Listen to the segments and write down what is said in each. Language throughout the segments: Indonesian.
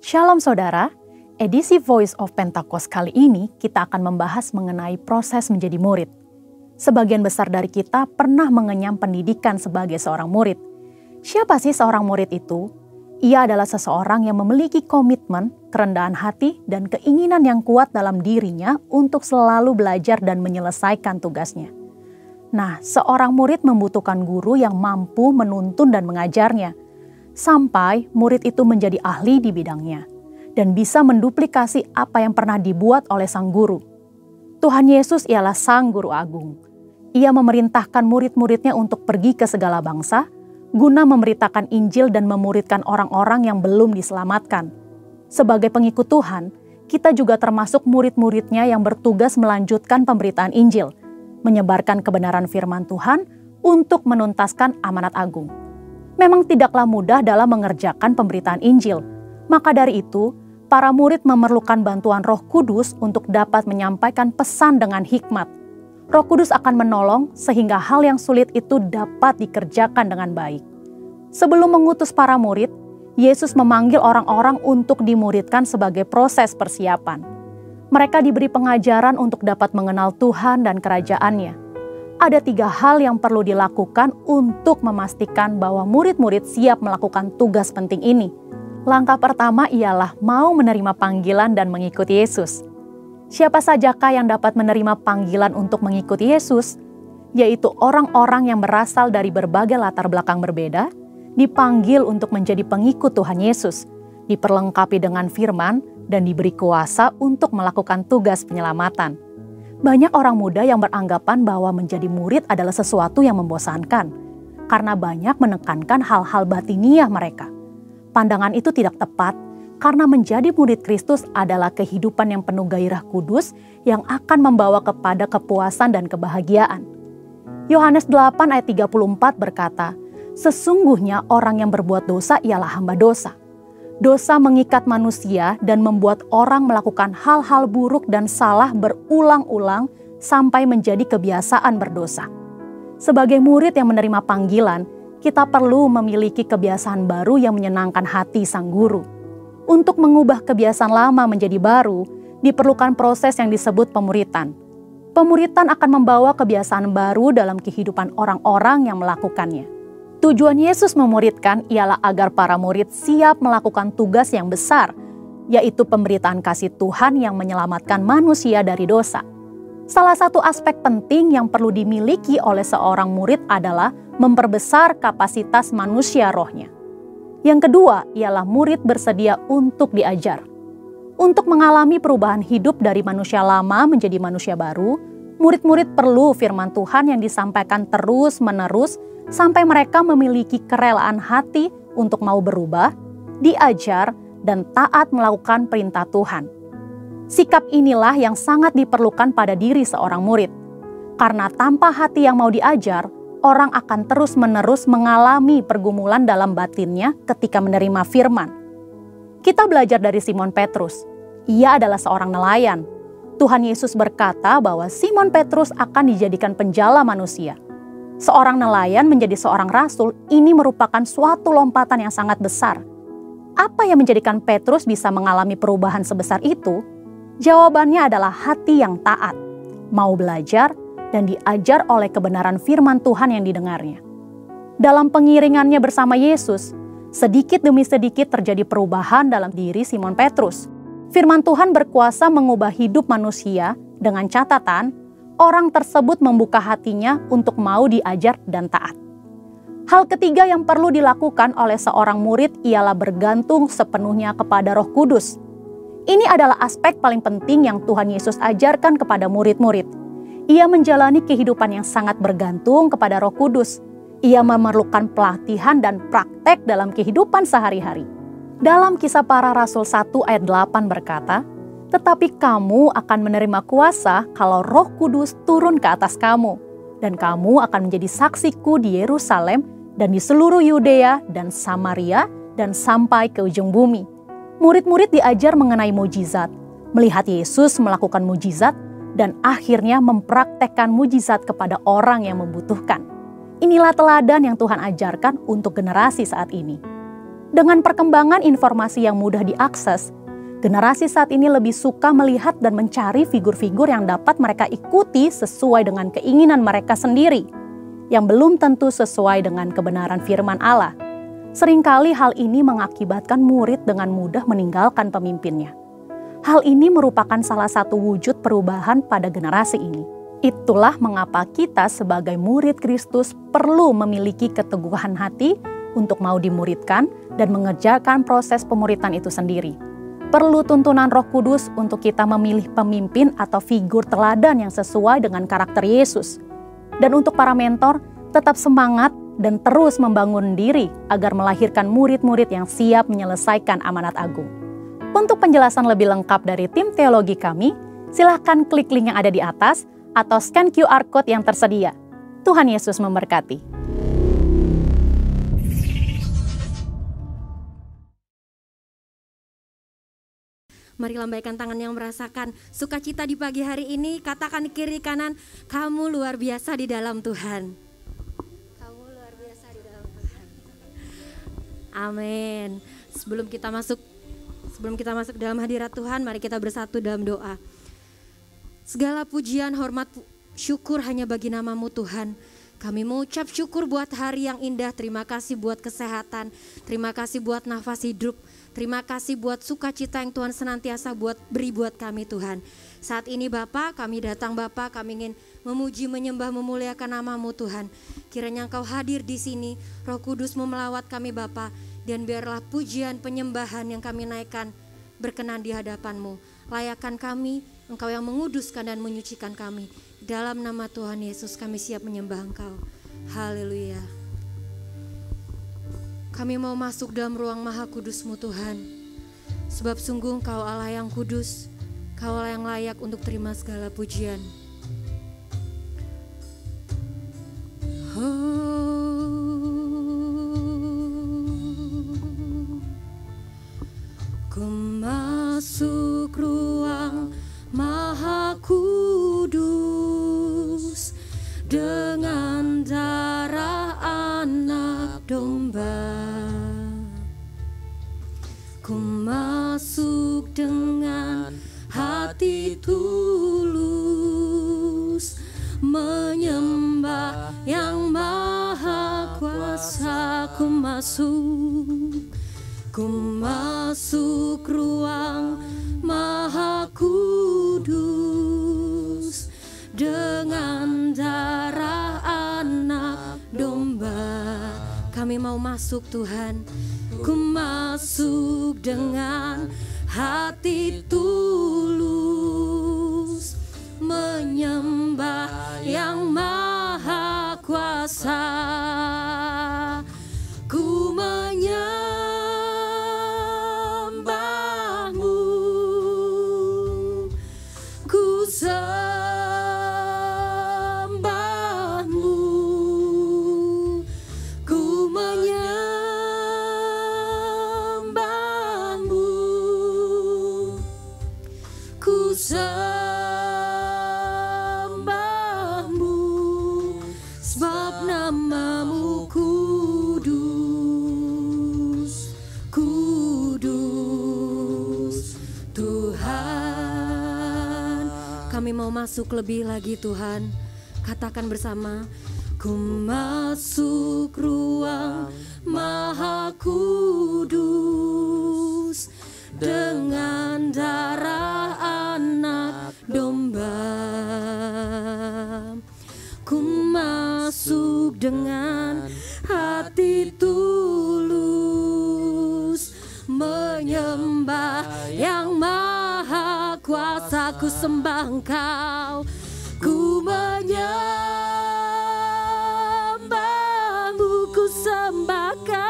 Shalom saudara, edisi Voice of Pentecost kali ini kita akan membahas mengenai proses menjadi murid. Sebagian besar dari kita pernah mengenyam pendidikan sebagai seorang murid. Siapa sih seorang murid itu? Ia adalah seseorang yang memiliki komitmen, kerendahan hati, dan keinginan yang kuat dalam dirinya untuk selalu belajar dan menyelesaikan tugasnya. Nah, seorang murid membutuhkan guru yang mampu menuntun dan mengajarnya, sampai murid itu menjadi ahli di bidangnya dan bisa menduplikasi apa yang pernah dibuat oleh sang guru. Tuhan Yesus ialah sang guru agung. Ia memerintahkan murid-muridnya untuk pergi ke segala bangsa, guna memberitakan Injil dan memuridkan orang-orang yang belum diselamatkan. Sebagai pengikut Tuhan, kita juga termasuk murid-muridnya yang bertugas melanjutkan pemberitaan Injil, menyebarkan kebenaran firman Tuhan untuk menuntaskan amanat agung. Memang tidaklah mudah dalam mengerjakan pemberitaan Injil. Maka dari itu, para murid memerlukan bantuan Roh Kudus untuk dapat menyampaikan pesan dengan hikmat. Roh Kudus akan menolong sehingga hal yang sulit itu dapat dikerjakan dengan baik. Sebelum mengutus para murid, Yesus memanggil orang-orang untuk dimuridkan sebagai proses persiapan. Mereka diberi pengajaran untuk dapat mengenal Tuhan dan kerajaan-Nya. Ada 3 hal yang perlu dilakukan untuk memastikan bahwa murid-murid siap melakukan tugas penting ini. Langkah pertama ialah mau menerima panggilan dan mengikuti Yesus. Siapa sajakah yang dapat menerima panggilan untuk mengikuti Yesus? Yaitu orang-orang yang berasal dari berbagai latar belakang berbeda, dipanggil untuk menjadi pengikut Tuhan Yesus, diperlengkapi dengan firman, dan diberi kuasa untuk melakukan tugas penyelamatan. Banyak orang muda yang beranggapan bahwa menjadi murid adalah sesuatu yang membosankan, karena banyak menekankan hal-hal batiniah mereka. Pandangan itu tidak tepat, karena menjadi murid Kristus adalah kehidupan yang penuh gairah kudus yang akan membawa kepada kepuasan dan kebahagiaan. Yohanes 8 ayat 34 berkata, "Sesungguhnya orang yang berbuat dosa ialah hamba dosa." Dosa mengikat manusia dan membuat orang melakukan hal-hal buruk dan salah berulang-ulang sampai menjadi kebiasaan berdosa. Sebagai murid yang menerima panggilan, kita perlu memiliki kebiasaan baru yang menyenangkan hati sang guru. Untuk mengubah kebiasaan lama menjadi baru, diperlukan proses yang disebut pemuritan. Pemuritan akan membawa kebiasaan baru dalam kehidupan orang-orang yang melakukannya. Tujuan Yesus memuridkan ialah agar para murid siap melakukan tugas yang besar, yaitu pemberitaan kasih Tuhan yang menyelamatkan manusia dari dosa. Salah satu aspek penting yang perlu dimiliki oleh seorang murid adalah memperbesar kapasitas manusia rohnya. Yang kedua ialah murid bersedia untuk diajar. Untuk mengalami perubahan hidup dari manusia lama menjadi manusia baru, murid-murid perlu firman Tuhan yang disampaikan terus-menerus sampai mereka memiliki kerelaan hati untuk mau berubah, diajar, dan taat melakukan perintah Tuhan. Sikap inilah yang sangat diperlukan pada diri seorang murid. Karena tanpa hati yang mau diajar, orang akan terus-menerus mengalami pergumulan dalam batinnya ketika menerima firman. Kita belajar dari Simon Petrus. Ia adalah seorang nelayan. Tuhan Yesus berkata bahwa Simon Petrus akan dijadikan penjala manusia. Seorang nelayan menjadi seorang rasul, ini merupakan suatu lompatan yang sangat besar. Apa yang menjadikan Petrus bisa mengalami perubahan sebesar itu? Jawabannya adalah hati yang taat, mau belajar, dan diajar oleh kebenaran firman Tuhan yang didengarnya. Dalam pengiringannya bersama Yesus, sedikit demi sedikit terjadi perubahan dalam diri Simon Petrus. Firman Tuhan berkuasa mengubah hidup manusia dengan catatan orang tersebut membuka hatinya untuk mau diajar dan taat. Hal ketiga yang perlu dilakukan oleh seorang murid ialah bergantung sepenuhnya kepada Roh Kudus. Ini adalah aspek paling penting yang Tuhan Yesus ajarkan kepada murid-murid. Ia menjalani kehidupan yang sangat bergantung kepada Roh Kudus. Ia memerlukan pelatihan dan praktek dalam kehidupan sehari-hari. Dalam Kisah Para Rasul 1 ayat 8 berkata, "Tetapi kamu akan menerima kuasa kalau Roh Kudus turun ke atas kamu, dan kamu akan menjadi saksiku di Yerusalem dan di seluruh Yudea dan Samaria dan sampai ke ujung bumi." Murid-murid diajar mengenai mujizat, melihat Yesus melakukan mujizat, dan akhirnya mempraktekkan mujizat kepada orang yang membutuhkan. Inilah teladan yang Tuhan ajarkan untuk generasi saat ini. Dengan perkembangan informasi yang mudah diakses, generasi saat ini lebih suka melihat dan mencari figur-figur yang dapat mereka ikuti sesuai dengan keinginan mereka sendiri, yang belum tentu sesuai dengan kebenaran firman Allah. Seringkali hal ini mengakibatkan murid dengan mudah meninggalkan pemimpinnya. Hal ini merupakan salah satu wujud perubahan pada generasi ini. Itulah mengapa kita sebagai murid Kristus perlu memiliki keteguhan hati untuk mau dimuridkan dan mengerjakan proses pemuritan itu sendiri. Perlu tuntunan Roh Kudus untuk kita memilih pemimpin atau figur teladan yang sesuai dengan karakter Yesus. Dan untuk para mentor, tetap semangat dan terus membangun diri agar melahirkan murid-murid yang siap menyelesaikan amanat agung. Untuk penjelasan lebih lengkap dari tim teologi kami, silahkan klik link yang ada di atas atau scan QR Code yang tersedia. Tuhan Yesus memberkati. Mari lambaikan tangan yang merasakan sukacita di pagi hari ini. Katakan di kiri kanan, kamu luar biasa di dalam Tuhan. Kamu luar biasa di dalam Tuhan. Amin. Sebelum kita masuk dalam hadirat Tuhan, mari kita bersatu dalam doa. Segala pujian, hormat, syukur hanya bagi nama-Mu Tuhan. Kami mengucap syukur buat hari yang indah. Terima kasih buat kesehatan. Terima kasih buat nafas hidup. Terima kasih buat sukacita yang Tuhan senantiasa beri buat kami Tuhan. Saat ini Bapa, kami datang Bapa, kami ingin memuji, menyembah, memuliakan nama-Mu Tuhan. Kiranya Engkau hadir di sini, Roh Kudus melawat kami Bapa, dan biarlah pujian penyembahan yang kami naikkan berkenan di hadapan-Mu. Layakan kami, Engkau yang menguduskan dan menyucikan kami. Dalam nama Tuhan Yesus kami siap menyembah Engkau. Haleluya. Kami mau masuk dalam ruang maha kudus-Mu Tuhan. Sebab sungguh Engkau Allah yang kudus, Engkau Allah yang layak untuk terima segala pujian. Ku masuk ruang maha kudus dengan darah anak domba. Ku masuk dengan hati tulus, menyembah yang maha kuasa. Ku masuk ruang maha kudus dengan darah anak domba. Kami mau masuk Tuhan. Ku masuk dengan hati tulus, menyembah yang maha kuasa. Ku menyembah-Mu, ku sembah-Mu, ku menyembah-Mu, ku sembah-Mu, sebab nama-Mu kudus, kudus Tuhan. Kami mau masuk lebih lagi Tuhan. Katakan bersama, ku masuk ruang maha kudus dengan darah anak domba. Ku masuk dengan hati tulus, menyembah yang maha kuasa. Ku sembah Engkau, ku menyembah-Mu, ku sembah Kau.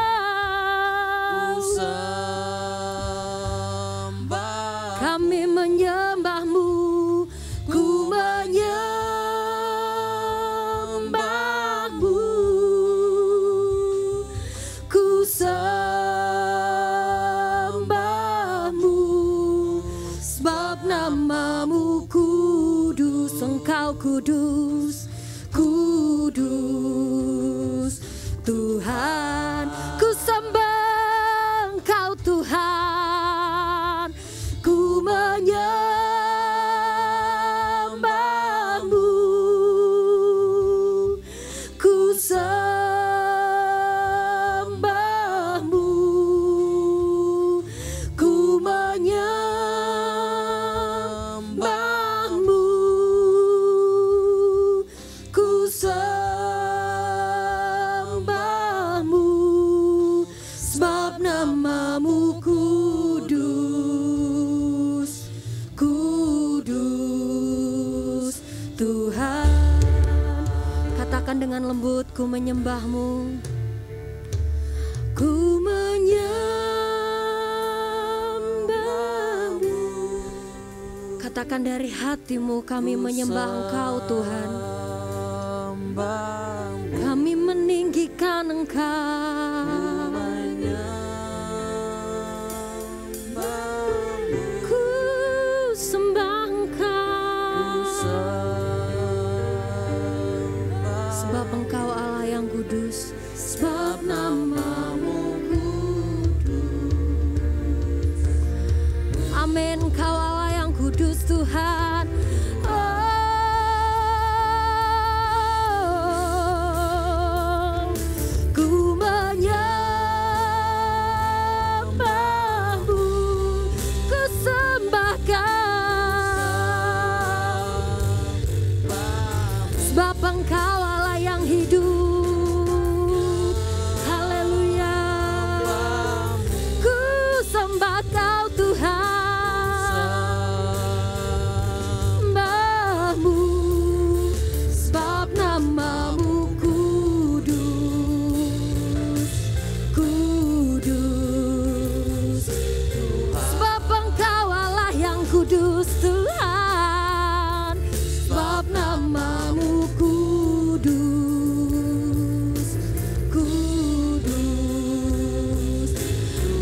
Kami menyembah-Mu, ku menyembah-Mu, ku sembah-Mu, sebab nama-Mu kudus. Engkau kudus, kudus Tuhan. Ku sembah Katakan dengan lembut, ku menyembah-Mu. Ku menyembah-Mu. Katakan dari hatimu, kami menyembah Engkau Tuhan. Kami meninggikan Engkau. Ku sembah Engkau. Sebab Engkau Allah yang kudus. Sebab nama-Mu kudus. Amin, Engkau Allah yang kudus Tuhan. Ku menyembah-Mu, ku sembah Kau. Sebab Engkau Allah yang hidup. Haleluya. Ku sembah Kau Tuhan. Sembah-Mu, sebab nama-Mu kudus. Kudus. Sebab Engkau Allah yang kudus Tuhan. Sebab nama-Mu kudus. Kudus.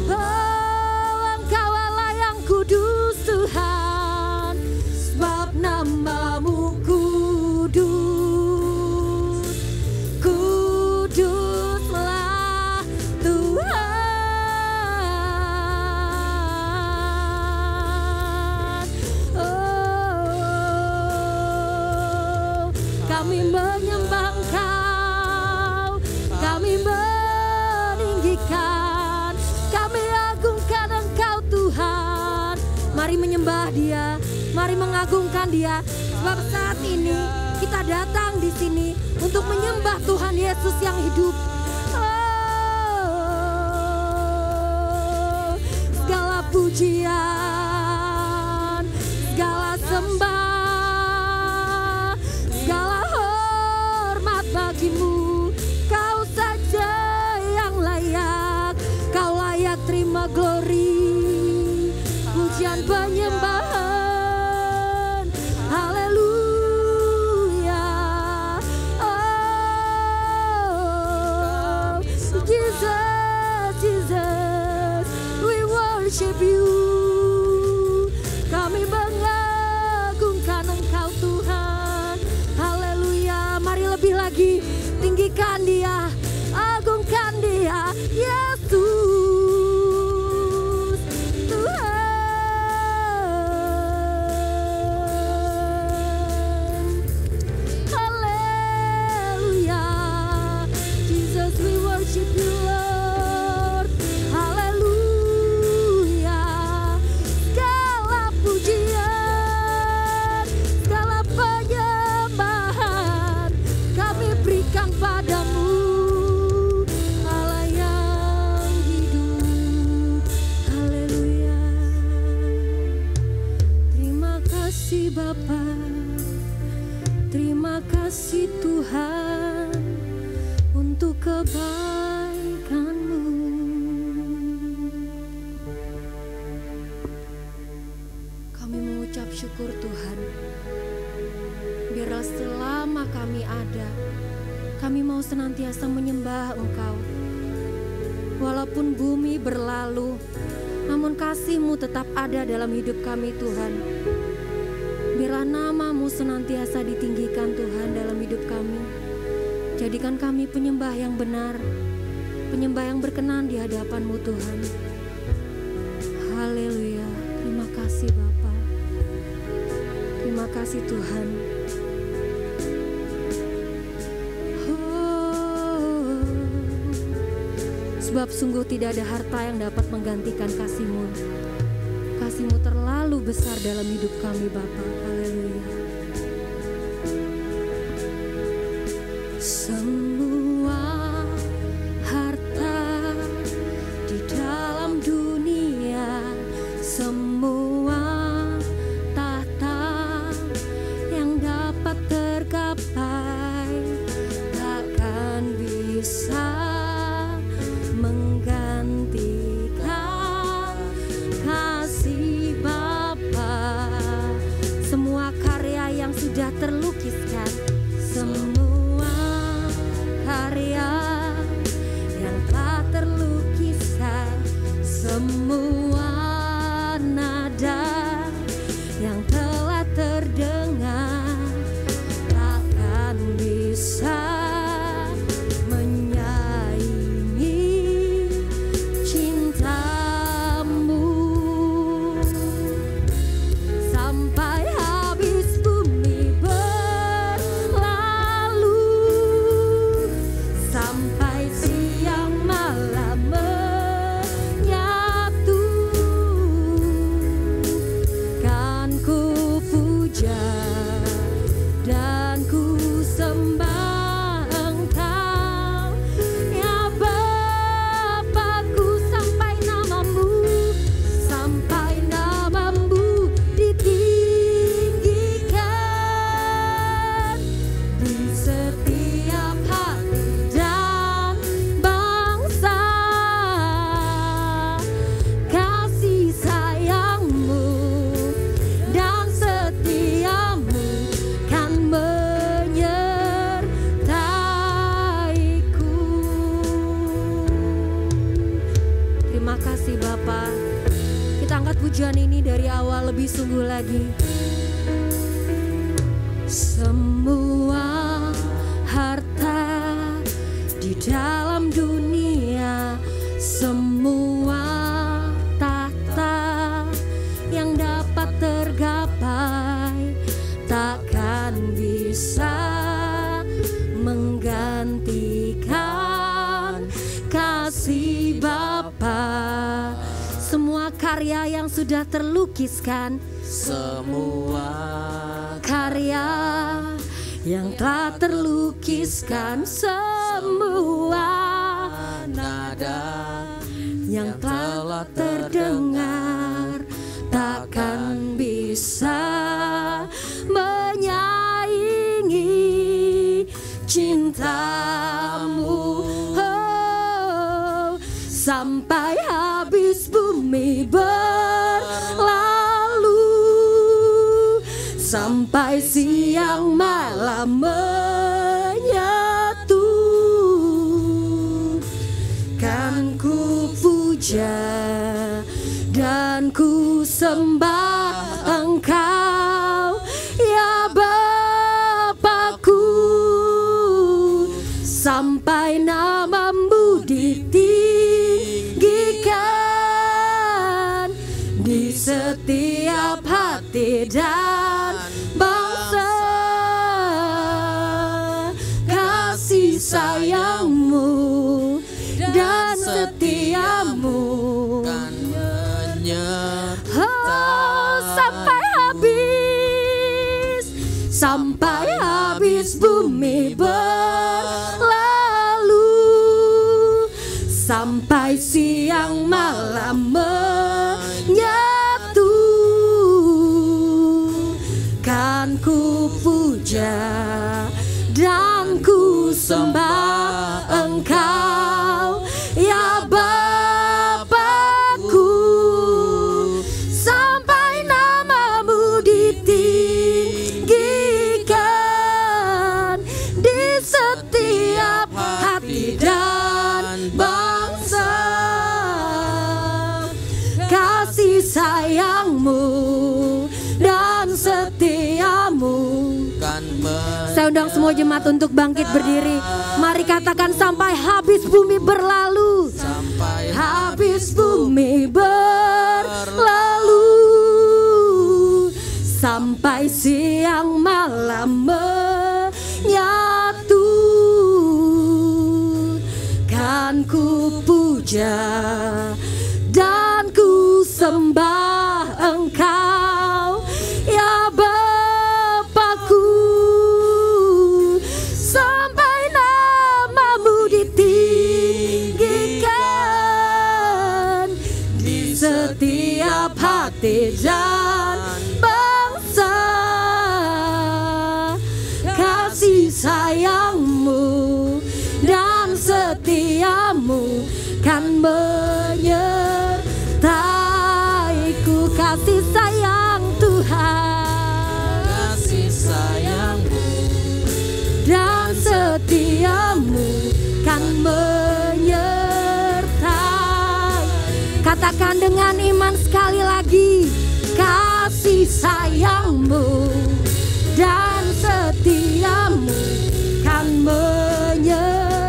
Oh, Engkau Allah yang kudus Tuhan. Sebab nama-Mu kudus. Kuduslah Tuhan. Oh, kami menyembah Engkau. Kami meninggikan. Kami agungkan Engkau Tuhan. Mari menyembah Dia. Mari mengagungkan Dia. Sebab saat ini kita datang di sini untuk menyembah Tuhan Yesus yang hidup. Oh, segala pujian, segala sembah, segala hormat bagi-Mu. Kau saja yang layak. Kau layak terima glory, pujian penyembahan. Haleluya. Oh, Jesus, Jesus, we worship You. Kami mengagungkan Engkau Tuhan. Haleluya. Mari lebih lagi tinggikan Dia, agungkan Dia, Yesus Tuhan. Haleluya. Jesus, we worship You, Lord. Haleluya. Segala pujian, segala penyembahan kami berikan padamu, Allah yang hidup. Haleluya. Terima kasih Bapa, terima kasih Tuhan untuk kebaikan-Mu. Kami mengucap syukur Tuhan. Biarlah selama kami ada, kami mau senantiasa menyembah Engkau. Walaupun bumi berlalu, namun kasih-Mu tetap ada dalam hidup kami Tuhan. Biarlah nama-Mu senantiasa ditinggikan Tuhan dalam hidup kami. Jadikan kami penyembah yang benar, penyembah yang berkenan di hadapan-Mu Tuhan. Haleluya. Terima kasih Bapa. Terima kasih Tuhan. Oh, sebab sungguh tidak ada harta yang dapat menggantikan kasih-Mu. Kasih-Mu terlalu besar dalam hidup kami Bapa. Haleluya. Semua harta di dalam dunia, semua tahta yang dapat tergapai pujian ini dari awal lebih sungguh lagi. Semua harta di dalam dunia, semua tahta yang dapat tergapai takkan bisa menggantikan kasih Bapa. Semua karya yang sudah terlukiskan, semua karya yang telah terlukiskan, semua nada yang telah terdengar takkan bisa menyaingi cintamu. Oh, sampai habis bumi berlalu, sampai siang malam menyatu, kan ku puja dan ku sembah Engkau ya Bapakku, sampai namamu ditinggikan di setiap hati dan bangsa. Kasih sayangmu dan setiamu kan menyertai. Oh, sampai habis bumi berlalu, sampai siang malam menyatu, kan ku puja dan ku sembah Engkau ya Bapakku, sampai namamu ditinggikan di setiap hati dan bangsa. Kasih sayangmu dan setiamu Kan Saya undang semua jemaat untuk bangkit berdiri. Mari katakan sampai habis bumi berlalu, sampai habis bumi berlalu, sampai siang malam menyatu, kan ku puja dan ku sembah Engkau ya Bapakku, sampai namamu ditinggikan di setiap hati dan bangsa. Kasih sayangmu dan setiamu kan menyertaiku. Kasih sayang Tuhan, kasih sayangmu dan setiamu kan menyertai. Katakan dengan iman sekali lagi, kasih sayangmu dan setiamu kan menyertaiku.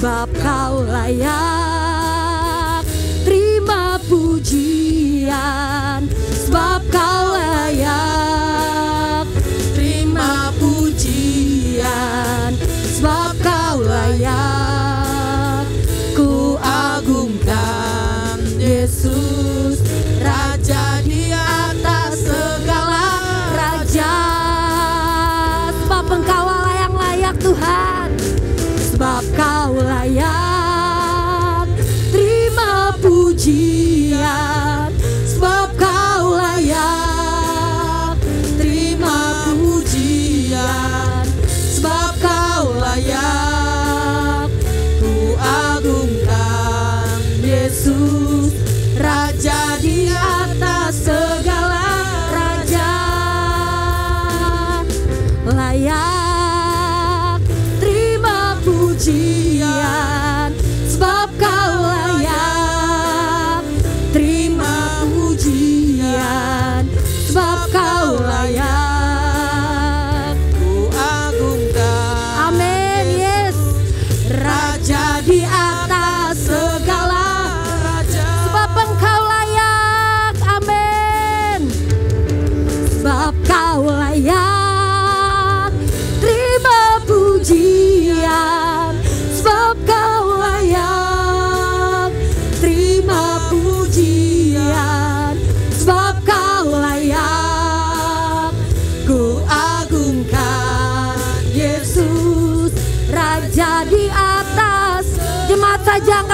Sebab kau layak terima pujian, sebab kau layak terima pujian, sebab kau layak ku agungkan Yesus, Raja di atas segala raja. Sebab Engkau Allah yang layak Tuhan, sebab kau layak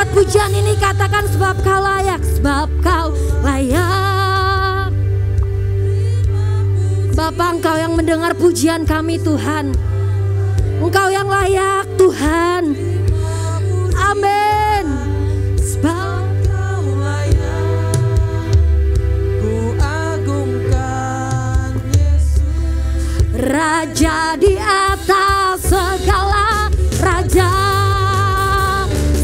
tempat pujian ini katakan sebab kau layak, sebab kau layak. Bapa, Engkau yang mendengar pujian kami Tuhan. Engkau yang layak Tuhan. Amin. Sebab Kau layak, ku agungkan Yesus. Raja di atas segala raja,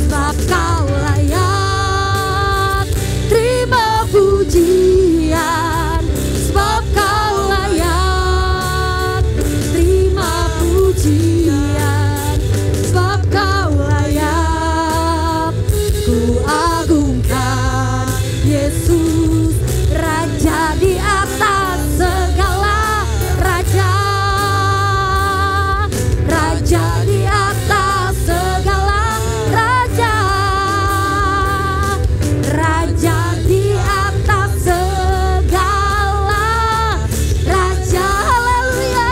sebab kau layak terima pujian, sebab kau layak terima pujian, sebab kau layak ku agungkan Yesus. Raja di atas segala raja, raja di atas segala raja, raja di atas segala raja. Haleluya.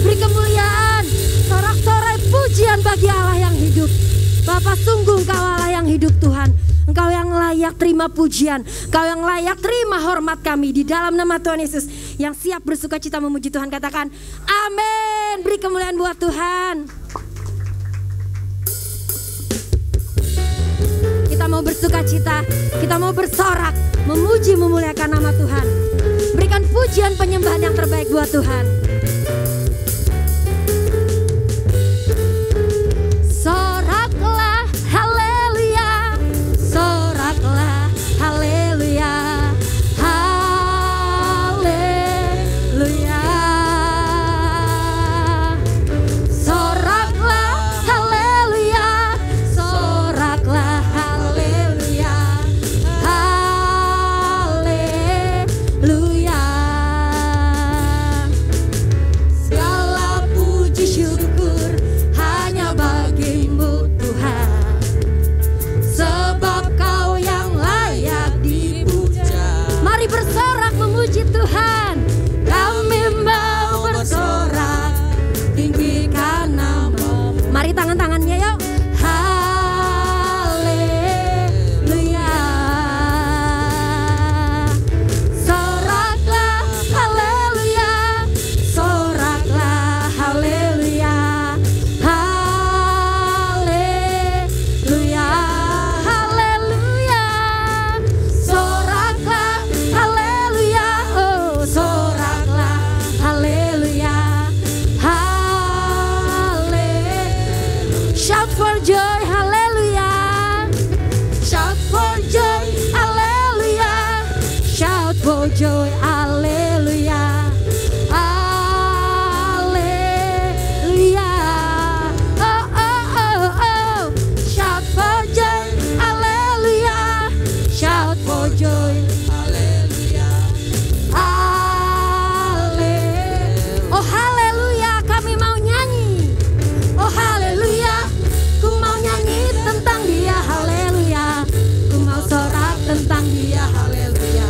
Beri kemuliaan, sorak-sorai pujian bagi Allah yang hidup. Bapa, sungguh Engkau Allah yang hidup Tuhan. Engkau yang layak terima pujian, Engkau yang layak terima hormat kami di dalam nama Tuhan Yesus. Yang siap bersuka cita memuji Tuhan katakan amin. Beri kemuliaan buat Tuhan. Kita mau bersuka cita, kita mau bersorak, memuji memuliakan nama Tuhan. Berikan pujian penyembahan yang terbaik buat Tuhan. Soraklah haleluya, soraklah haleluya, haleluya. Soraklah haleluya, soraklah haleluya, haleluya. Segala puji syukur hanya bagimu Tuhan, sebab Kau yang layak dipuja. Mari bersorak memuji Tuhan. Kami mau bersorak, tinggikan nama-Mu. Mari tangan-tangannya yuk. Haleluya. Soraklah haleluya, soraklah haleluya, haleluya, haleluya. Soraklah haleluya, oh soraklah haleluya, haleluya. Shout for joy, haleluya. Shout for joy, haleluya. Shout for joy, haleluya. Haleluya. Oh, oh, oh, oh. Shout for joy, haleluya. Shout for joy, Haleluya. haleluya. Oh haleluya, kami mau nyanyi. Oh haleluya, ku mau nyanyi tentang Dia, haleluya. Ku mau sorak tentang Dia, haleluya.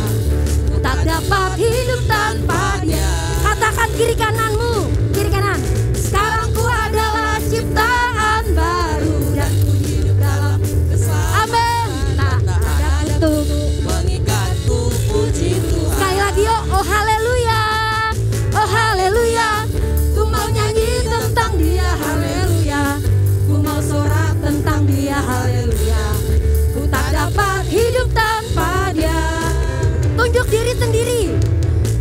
Ku tak dapat hidup tanpa Dia. Katakan kiri kananmu, kiri kanan. Sekarang ku adalah ciptaan baru dan ku hidup dalam amin. Tak ada tutup. Mengikatku puji Tuhan. Sekali lagi yuk, oh haleluya, oh haleluya. Ku mau nyanyi tentang Dia, haleluya. Ku mau sorak tentang Dia, haleluya. Ku tak dapat hidup tanpa Dia. Tunjuk diri sendiri.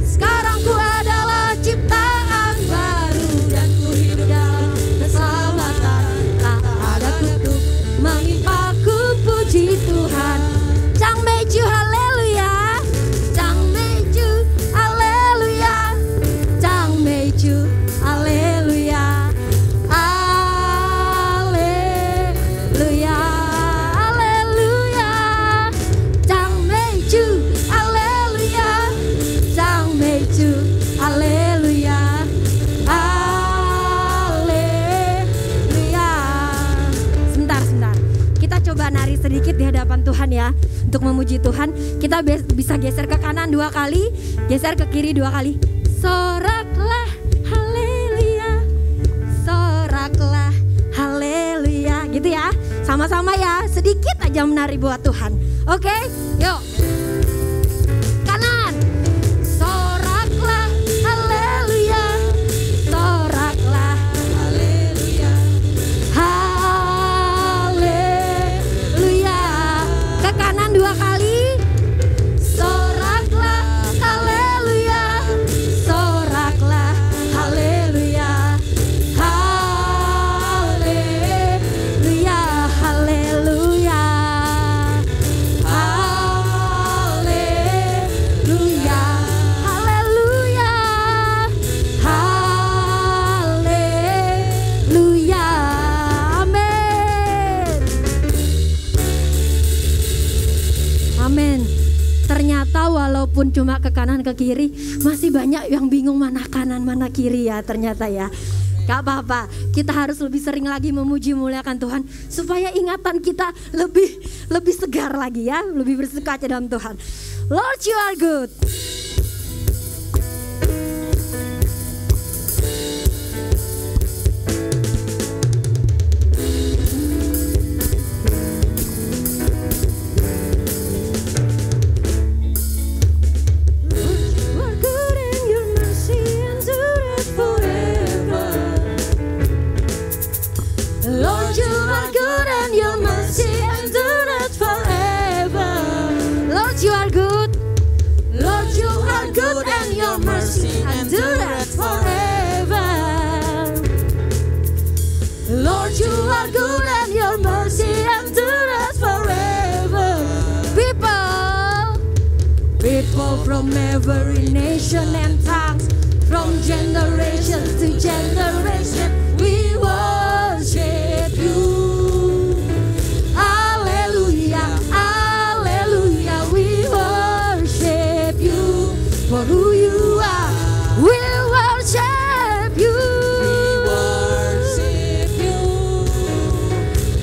Sekarang ku adalah ciptaan baru dan ku hidup dalam keselamatan. Tak ada kutuk mengimpaku, puji Tuhan. Cang meju haleluya, cang meju haleluya, cang meju haleluya, haleluya, haleluya. Cang meju haleluya, cang meju haleluya, haleluya. Sebentar. Kita coba nari sedikit di hadapan Tuhan ya. Untuk memuji Tuhan, kita bisa geser ke kanan 2 kali, geser ke kiri 2 kali. Soraklah haleluya, gitu ya. Sama-sama ya, sedikit aja menari buat Tuhan. Oke, yuk. Kanan. Soraklah, haleluya. Soraklah, Haleluya. haleluya. Ke kanan 2 kali. Soraklah, haleluya. Soraklah, haleluya. Haleluya, haleluya. Haleluya, haleluya. Haleluya. Amin. Amin. Ternyata walaupun cuma ke kanan ke kiri, masih banyak yang bingung mana kanan mana kiri ya ternyata ya. Gak apa-apa, kita harus lebih sering lagi memuji muliakan Tuhan supaya ingatan kita lebih segar lagi ya, lebih bersukaca dalam Tuhan. Lord, you are good. You are good and your mercy endureth forever. Lord, you are good and your mercy endureth forever. Lord, you are good. Lord, you are good and your mercy endureth forever. Lord, you are good and your mercy endureth forever. People from every nation and tongues, from generation to generation, we worship you. Hallelujah, hallelujah, we worship you for who you are. We worship you. We worship you.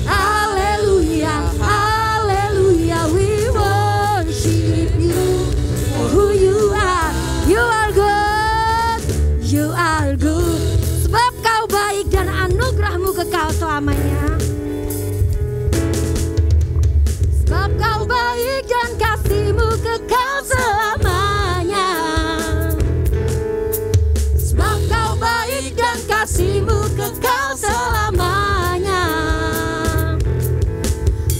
Hallelujah, hallelujah, we worship you for who you are. You are good, you are good. Sebab kau baik dan anugerahmu kekal selamanya. Sebab kau baik dan kasihmu kekal selamanya. Sebab kau baik dan kasihmu kekal selamanya.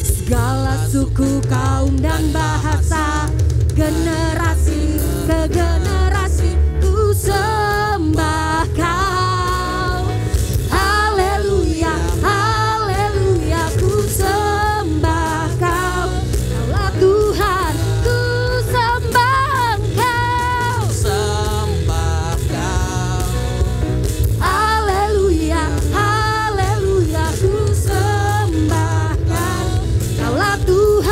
Segala suku, kaum dan bahasa, generasi ke generasi ku sembah kau. Haleluya, haleluya, ku sembah kau. Kaulah Tuhan, ku sembah kau. Sembah kau. Haleluya, haleluya, ku sembah kau. Kaulah Tuhan,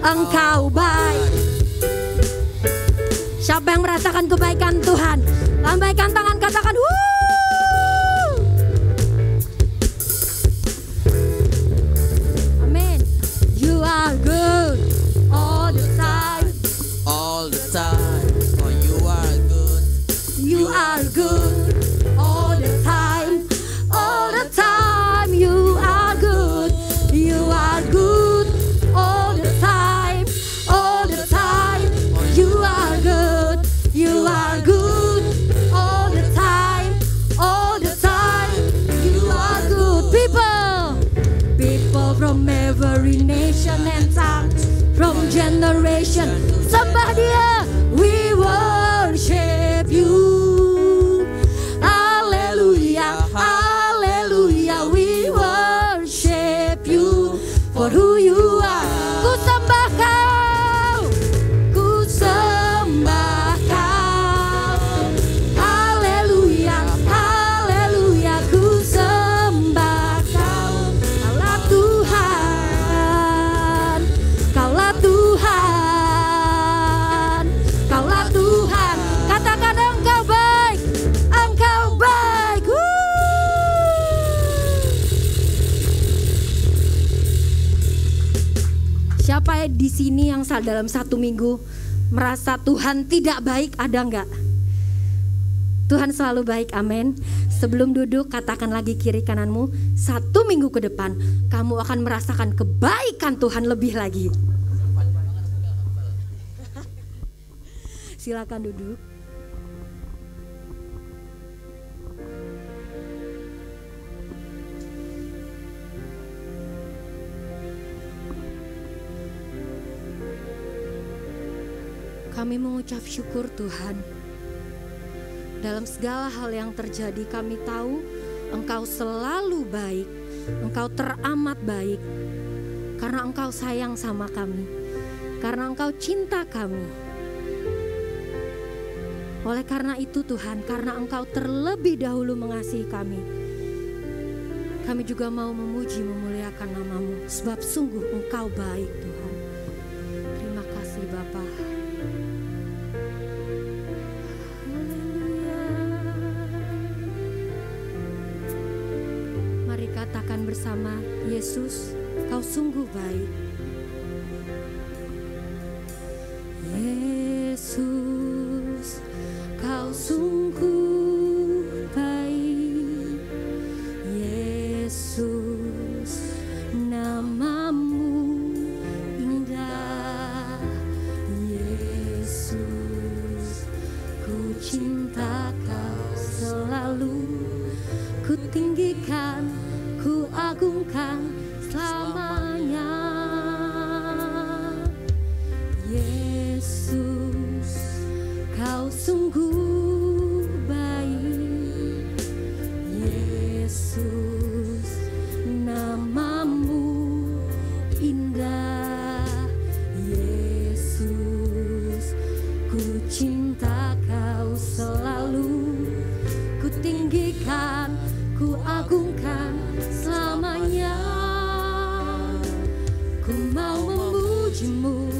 Engkau baik. Siapa yang merasakan kebaikan Tuhan? Lambaikan tangan, katakan wuh. Amin. You are good all the time. All the time, for you are good. You are good all the time. All the time you are good. You are good all the time. All the time you are good. You are good all the time. All the time you are good. People from every nation and tongue, from generation, sembah Dia. We worship you. Hallelujah, hallelujah, we worship you for who you are. Ku sembah kau, ku sembah kau. Hallelujah, hallelujah, ku sembah kau. Kaulah Tuhan, kaulah Tuhan, kaulah Tuhan. Katakan Engkau baik, Engkau baik. Siapa di sini yang dalam 1 minggu merasa Tuhan tidak baik, ada enggak? Tuhan selalu baik, amin. Sebelum duduk, katakan lagi kiri kananmu, 1 minggu ke depan kamu akan merasakan kebaikan Tuhan lebih lagi. Silakan duduk. Kami mengucap syukur Tuhan. Dalam segala hal yang terjadi kami tahu Engkau selalu baik. Engkau teramat baik. Karena Engkau sayang sama kami. Karena Engkau cinta kami. Oleh karena itu Tuhan, karena Engkau terlebih dahulu mengasihi kami, kami juga mau memuji memuliakan nama-Mu. Sebab sungguh Engkau baik Tuhan. Terima kasih Bapa. Katakan bersama, Yesus, Kau sungguh baik. Yesus, Kau sungguh baik. Yesus, nama-Mu indah. Yesus, ku cinta Kau selalu. Ku tinggikan, ku agungkan selamanya. Yesus, Kau sungguh baik. Yesus, nama-Mu indah. Yesus, ku cinta Kau selalu. Ku tinggikan, ku agungkan selamanya. Ku mau memuji-Mu,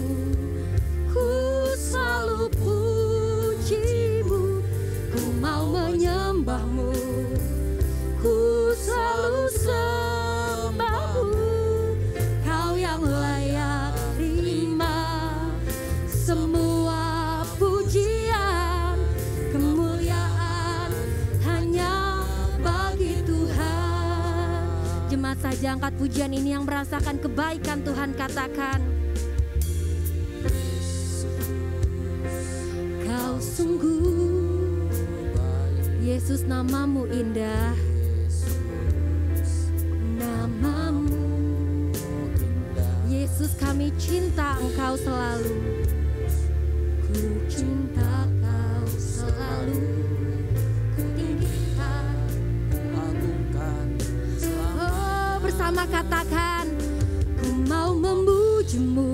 ku selalu puji-Mu. Ku mau menyembah-Mu, ku selalu sembah-Mu. Kau yang layak terima semua pujian, kemuliaan hanya bagi Tuhan. Jemaat saja angkat pujian ini yang merasakan kebaikan Tuhan, katakan. Kau sungguh, Yesus, nama-Mu indah. Nama-Mu Yesus, kami cinta Engkau selalu. Ku cinta Kau selalu. Ku tinggikan, agungkan selalu. Oh, bersama katakan, ku mau memuji-Mu,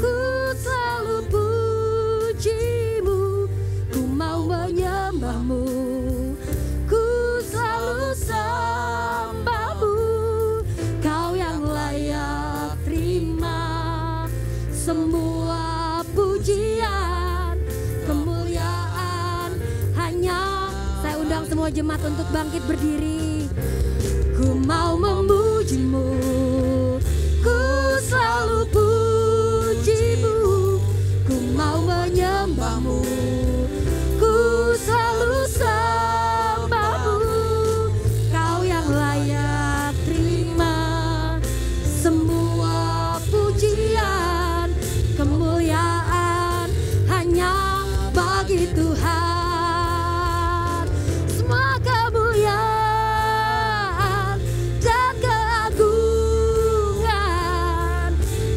ku selalu puji-Mu. Ku mau menyembah-Mu, ku selalu sembah-Mu. Kau yang layak terima semua pujian, kemuliaan hanya. Saya undang semua jemaat untuk bangkit berdiri. Ku mau memuji-Mu, ku selalu puji-Mu. Ku mau menyembah-Mu, ku selalu sembah-Mu. Kau yang layak terima semua pujian, kemuliaan hanya bagi Tuhan. Semua kemuliaan dan keagungan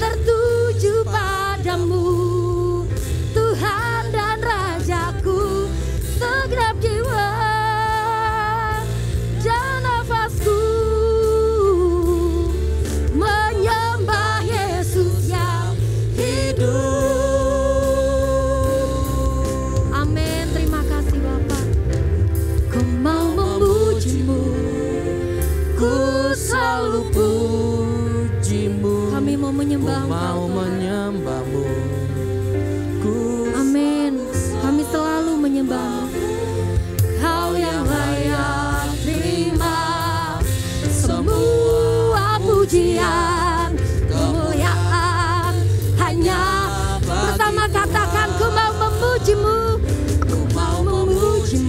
tertuju padamu, Tuhan dan Rajaku. Segenap jiwa dan nafasku menyembah Yesus yang hidup. Amin. Terima kasih Bapa. Ku mau memuji-Mu, ku selalu puji-Mu. Kami mau menyembah Ku mau Engkau, Tuhan. menyembah-Mu. Ku Amin. Kami selalu menyembah-Mu. Kau yang layak terima semua pujian, kemuliaan hanya. Bersama katakan, ku mau memuji-Mu, ku mau memuji-Mu.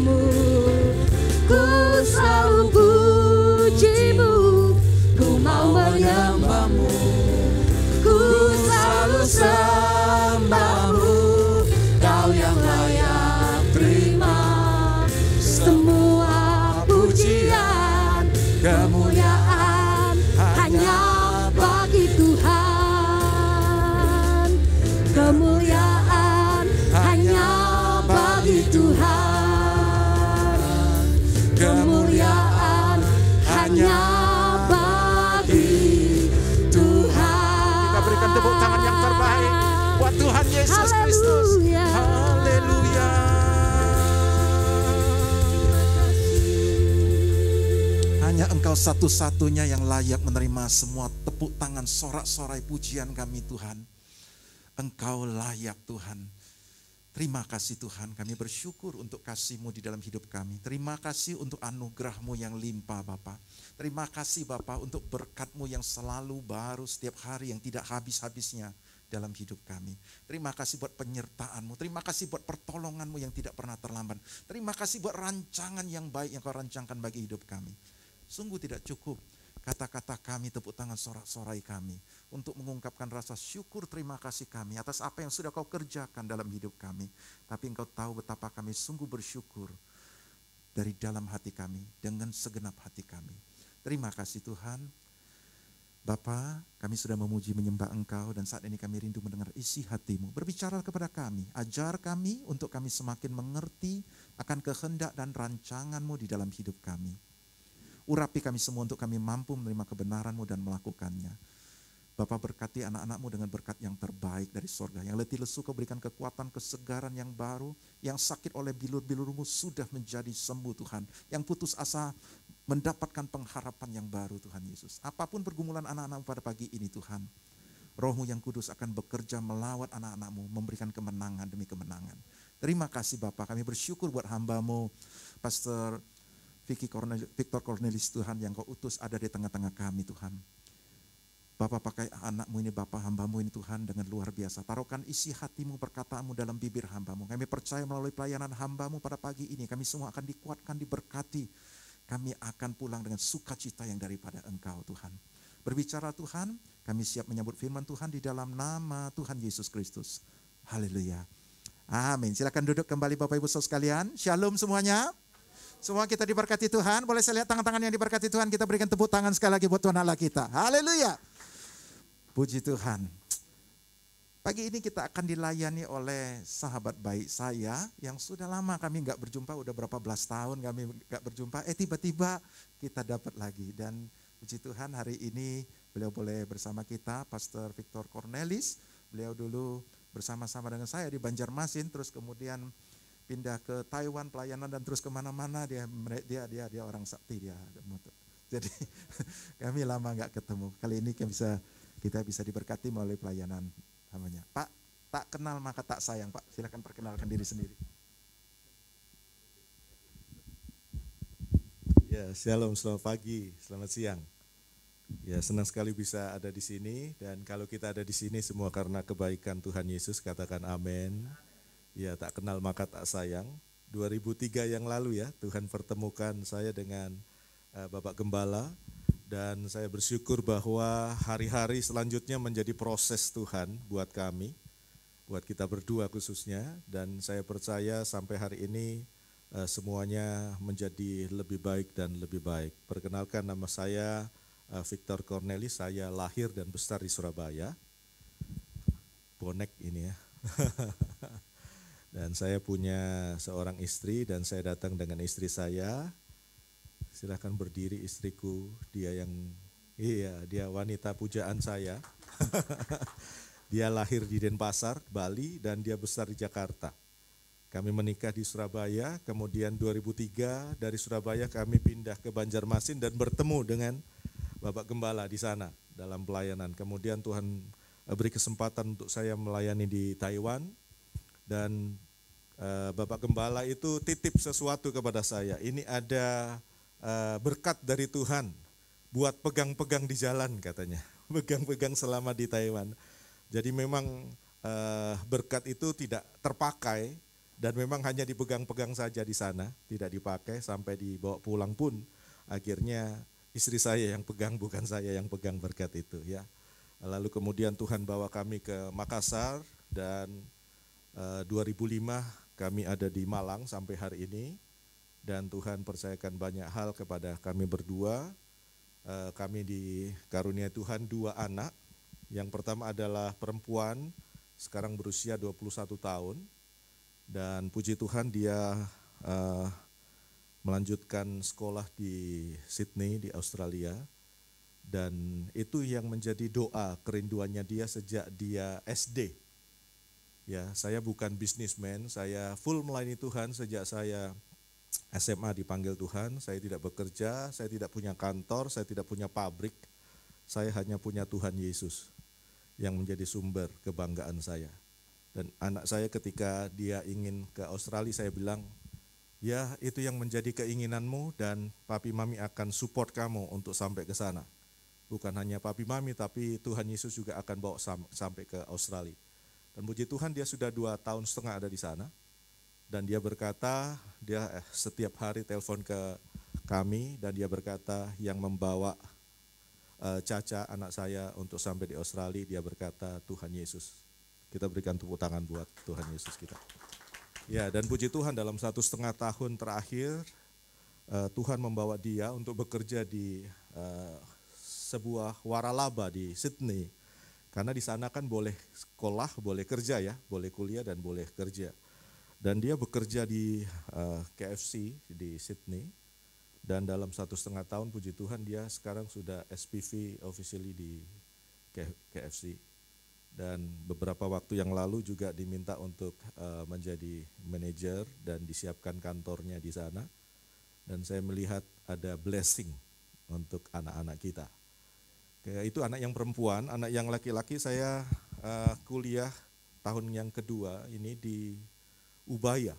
Yesus Kristus. Haleluya. Hanya Engkau satu-satunya yang layak menerima semua tepuk tangan, sorak-sorai pujian kami Tuhan. Engkau layak Tuhan. Terima kasih Tuhan, kami bersyukur untuk kasih-Mu di dalam hidup kami. Terima kasih untuk anugerah-Mu yang limpah Bapa. Terima kasih Bapa untuk berkat-Mu yang selalu baru setiap hari yang tidak habis-habisnya dalam hidup kami. Terima kasih buat penyertaan-Mu. Terima kasih buat pertolongan-Mu yang tidak pernah terlambat. Terima kasih buat rancangan yang baik yang Kau rancangkan bagi hidup kami. Sungguh tidak cukup kata-kata kami, tepuk tangan sorak-sorai kami untuk mengungkapkan rasa syukur terima kasih kami atas apa yang sudah Kau kerjakan dalam hidup kami. Tapi Engkau tahu betapa kami sungguh bersyukur dari dalam hati kami, dengan segenap hati kami. Terima kasih Tuhan. Bapa, kami sudah memuji menyembah Engkau dan saat ini kami rindu mendengar isi hati-Mu. Berbicara kepada kami, ajar kami untuk kami semakin mengerti akan kehendak dan rancangan-Mu di dalam hidup kami. Urapi kami semua untuk kami mampu menerima kebenaran-Mu dan melakukannya. Bapa, berkati anak-anak-Mu dengan berkat yang terbaik dari sorga. Yang letih lesu Kau berikan kekuatan, kesegaran yang baru. Yang sakit oleh bilur-bilur-Mu sudah menjadi sembuh Tuhan. Yang putus asa mendapatkan pengharapan yang baru Tuhan Yesus. Apapun pergumulan anak-anak-Mu pada pagi ini Tuhan. Roh-Mu yang kudus akan bekerja melawat anak-anak-Mu. Memberikan kemenangan demi kemenangan. Terima kasih Bapa, kami bersyukur buat hamba-Mu Pastor Victor Cornelis Tuhan yang Kau utus ada di tengah-tengah kami Tuhan. Bapa, pakai anak-Mu ini, Bapa, hamba-Mu ini Tuhan dengan luar biasa. Taruhkan isi hati-Mu, perkataan-Mu dalam bibir hamba-Mu. Kami percaya melalui pelayanan hamba-Mu pada pagi ini kami semua akan dikuatkan, diberkati. Kami akan pulang dengan sukacita yang daripada Engkau Tuhan. Berbicara Tuhan, kami siap menyambut firman Tuhan di dalam nama Tuhan Yesus Kristus. Haleluya. Amin. Silakan duduk kembali Bapak Ibu Saudara sekalian. Shalom semuanya. Semua kita diberkati Tuhan. Boleh saya lihat tangan-tangan yang diberkati Tuhan. Kita berikan tepuk tangan sekali lagi buat Tuhan Allah kita. Haleluya. Puji Tuhan. Pagi ini kita akan dilayani oleh sahabat baik saya yang sudah lama kami nggak berjumpa. Udah berapa belas tahun kami nggak berjumpa. Tiba-tiba kita dapat lagi. Dan puji Tuhan hari ini beliau boleh bersama kita, Pastor Victor Cornelis. Beliau dulu bersama-sama dengan saya di Banjarmasin. Terus kemudian pindah ke Taiwan pelayanan dan terus kemana-mana dia orang sakti dia. Jadi kami lama nggak ketemu. Kali ini kita bisa diberkati melalui pelayanan namanya. Pak, tak kenal maka tak sayang Pak. Silakan perkenalkan diri sendiri. Ya, shalom, selamat pagi, selamat siang. Ya, senang sekali bisa ada di sini dan kalau kita ada di sini semua karena kebaikan Tuhan Yesus, katakan amin. Ya, tak kenal maka tak sayang. 2003 yang lalu ya, Tuhan pertemukan saya dengan Bapak Gembala. Dan saya bersyukur bahwa hari-hari selanjutnya menjadi proses Tuhan buat kami. Buat kita berdua khususnya. Dan saya percaya sampai hari ini semuanya menjadi lebih baik dan lebih baik. Perkenalkan nama saya Victor Cornelis, saya lahir dan besar di Surabaya. Bonek ini ya. Dan saya punya seorang istri dan saya datang dengan istri saya. Silahkan berdiri istriku, dia wanita pujaan saya. Dia lahir di Denpasar, Bali dan dia besar di Jakarta. Kami menikah di Surabaya, kemudian 2003 dari Surabaya kami pindah ke Banjarmasin dan bertemu dengan Bapak Gembala di sana dalam pelayanan. Kemudian Tuhan beri kesempatan untuk saya melayani di Taiwan. Dan Bapak Gembala itu titip sesuatu kepada saya. Ini ada berkat dari Tuhan buat pegang-pegang di jalan katanya. Pegang-pegang selama di Taiwan. Jadi memang berkat itu tidak terpakai dan memang hanya dipegang-pegang saja di sana. Tidak dipakai sampai dibawa pulang pun akhirnya istri saya yang pegang, bukan saya yang pegang berkat itu ya. Lalu kemudian Tuhan bawa kami ke Makassar dan 2005 kami ada di Malang sampai hari ini dan Tuhan percayakan banyak hal kepada kami berdua. Kami dikaruniai Tuhan 2 anak. Yang pertama adalah perempuan, sekarang berusia 21 tahun. Dan puji Tuhan dia melanjutkan sekolah di Sydney di Australia. Dan itu yang menjadi doa kerinduannya dia sejak dia SD. Ya, saya bukan bisnismen, saya full melayani Tuhan sejak saya SMA dipanggil Tuhan. Saya tidak bekerja, saya tidak punya kantor, saya tidak punya pabrik. Saya hanya punya Tuhan Yesus yang menjadi sumber kebanggaan saya. Dan anak saya ketika dia ingin ke Australia, saya bilang, ya itu yang menjadi keinginanmu dan papi mami akan support kamu untuk sampai ke sana. Bukan hanya papi mami, tapi Tuhan Yesus juga akan bawa sampai ke Australia. Dan puji Tuhan dia sudah 2,5 tahun ada di sana. Dan dia berkata, dia setiap hari telepon ke kami dan dia berkata yang membawa Caca anak saya untuk sampai di Australia, dia berkata Tuhan Yesus. Kita berikan tepuk tangan buat Tuhan Yesus kita. Ya, dan puji Tuhan dalam 1,5 tahun terakhir Tuhan membawa dia untuk bekerja di sebuah waralaba di Sydney. Karena di sana kan boleh sekolah, boleh kerja ya, boleh kuliah dan boleh kerja. Dan dia bekerja di KFC di Sydney. Dan dalam 1,5 tahun puji Tuhan dia sekarang sudah SPV officially di KFC. Dan beberapa waktu yang lalu juga diminta untuk menjadi manajer dan disiapkan kantornya di sana. Dan saya melihat ada blessing untuk anak-anak kita. Itu anak yang perempuan, anak yang laki-laki saya kuliah tahun yang kedua ini di Ubaya.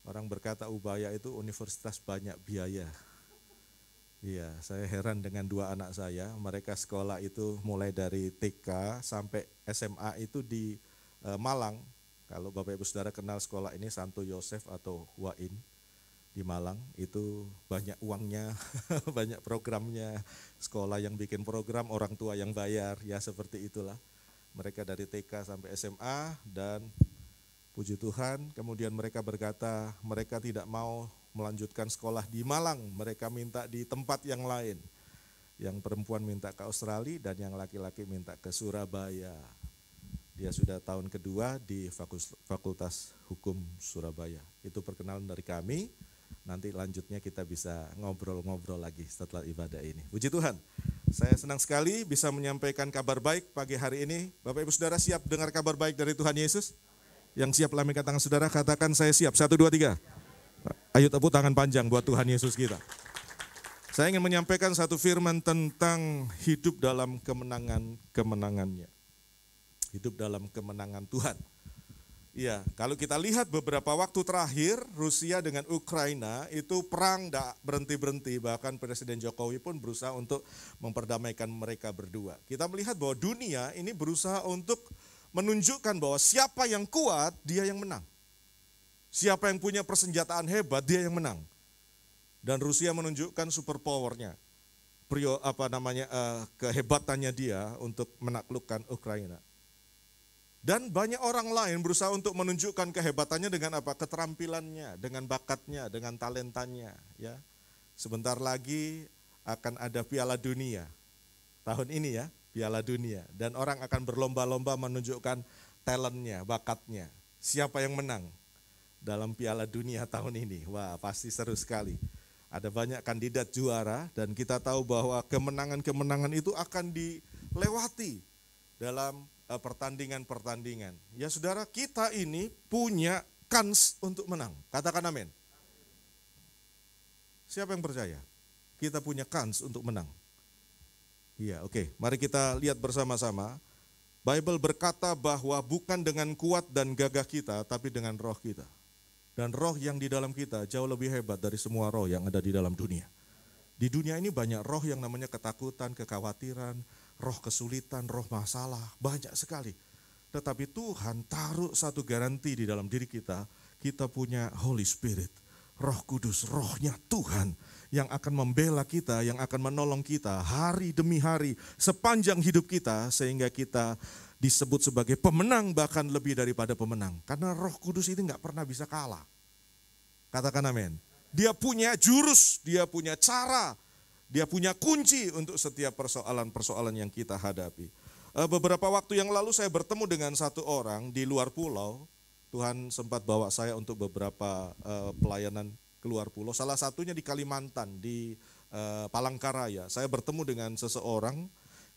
Orang berkata Ubaya itu universitas banyak biaya. Iya, saya heran dengan 2 anak saya, mereka sekolah itu mulai dari TK sampai SMA itu di Malang. Kalau Bapak Ibu Saudara kenal sekolah ini Santo Yosef atau Wain di Malang, itu banyak uangnya, banyak programnya, sekolah yang bikin program, orang tua yang bayar, ya seperti itulah. Mereka dari TK sampai SMA dan puji Tuhan, kemudian mereka berkata mereka tidak mau melanjutkan sekolah di Malang, mereka minta di tempat yang lain. Yang perempuan minta ke Australia dan yang laki-laki minta ke Surabaya. Dia sudah tahun kedua di Fakultas Hukum Surabaya. Itu perkenalan dari kami. Nanti lanjutnya kita bisa ngobrol-ngobrol lagi setelah ibadah ini. Puji Tuhan, saya senang sekali bisa menyampaikan kabar baik pagi hari ini. Bapak Ibu Saudara siap dengar kabar baik dari Tuhan Yesus? Yang siap lambaikan tangan saudara, katakan saya siap. 1, 2, 3. Ayo tepuk tangan panjang buat Tuhan Yesus kita. Saya ingin menyampaikan satu firman tentang hidup dalam kemenangannya. Hidup dalam kemenangan Tuhan. Ya, kalau kita lihat beberapa waktu terakhir, Rusia dengan Ukraina itu perang tidak berhenti-berhenti, bahkan Presiden Jokowi pun berusaha untuk memperdamaikan mereka berdua. Kita melihat bahwa dunia ini berusaha untuk menunjukkan bahwa siapa yang kuat, dia yang menang. Siapa yang punya persenjataan hebat, dia yang menang. Dan Rusia menunjukkan superpowernya, kehebatannya dia untuk menaklukkan Ukraina. Dan banyak orang lain berusaha untuk menunjukkan kehebatannya dengan apa? Keterampilannya, dengan bakatnya, dengan talentanya. Ya, sebentar lagi akan ada Piala Dunia tahun ini ya, Piala Dunia. Dan orang akan berlomba-lomba menunjukkan talentnya, bakatnya. Siapa yang menang dalam Piala Dunia tahun ini? Wah, pasti seru sekali. Ada banyak kandidat juara dan kita tahu bahwa kemenangan-kemenangan itu akan dilewati dalam pertandingan-pertandingan. Ya saudara, kita ini punya kans untuk menang. Katakan amin. Siapa yang percaya? Kita punya kans untuk menang. Iya, oke. Mari kita lihat bersama-sama. Bible berkata bahwa bukan dengan kuat dan gagah kita, tapi dengan roh kita. Dan roh yang di dalam kita jauh lebih hebat dari semua roh yang ada di dalam dunia. Di dunia ini banyak roh yang namanya ketakutan, kekhawatiran, roh kesulitan, roh masalah, banyak sekali. Tetapi Tuhan taruh satu garansi di dalam diri kita, kita punya Holy Spirit, Roh Kudus, rohnya Tuhan yang akan membela kita, yang akan menolong kita hari demi hari sepanjang hidup kita sehingga kita disebut sebagai pemenang bahkan lebih daripada pemenang. Karena Roh Kudus itu nggak pernah bisa kalah. Katakan amin. Dia punya jurus, dia punya cara, dia punya kunci untuk setiap persoalan-persoalan yang kita hadapi. Beberapa waktu yang lalu saya bertemu dengan satu orang di luar pulau. Tuhan sempat bawa saya untuk beberapa pelayanan keluar pulau. Salah satunya di Kalimantan, di Palangkaraya. Saya bertemu dengan seseorang,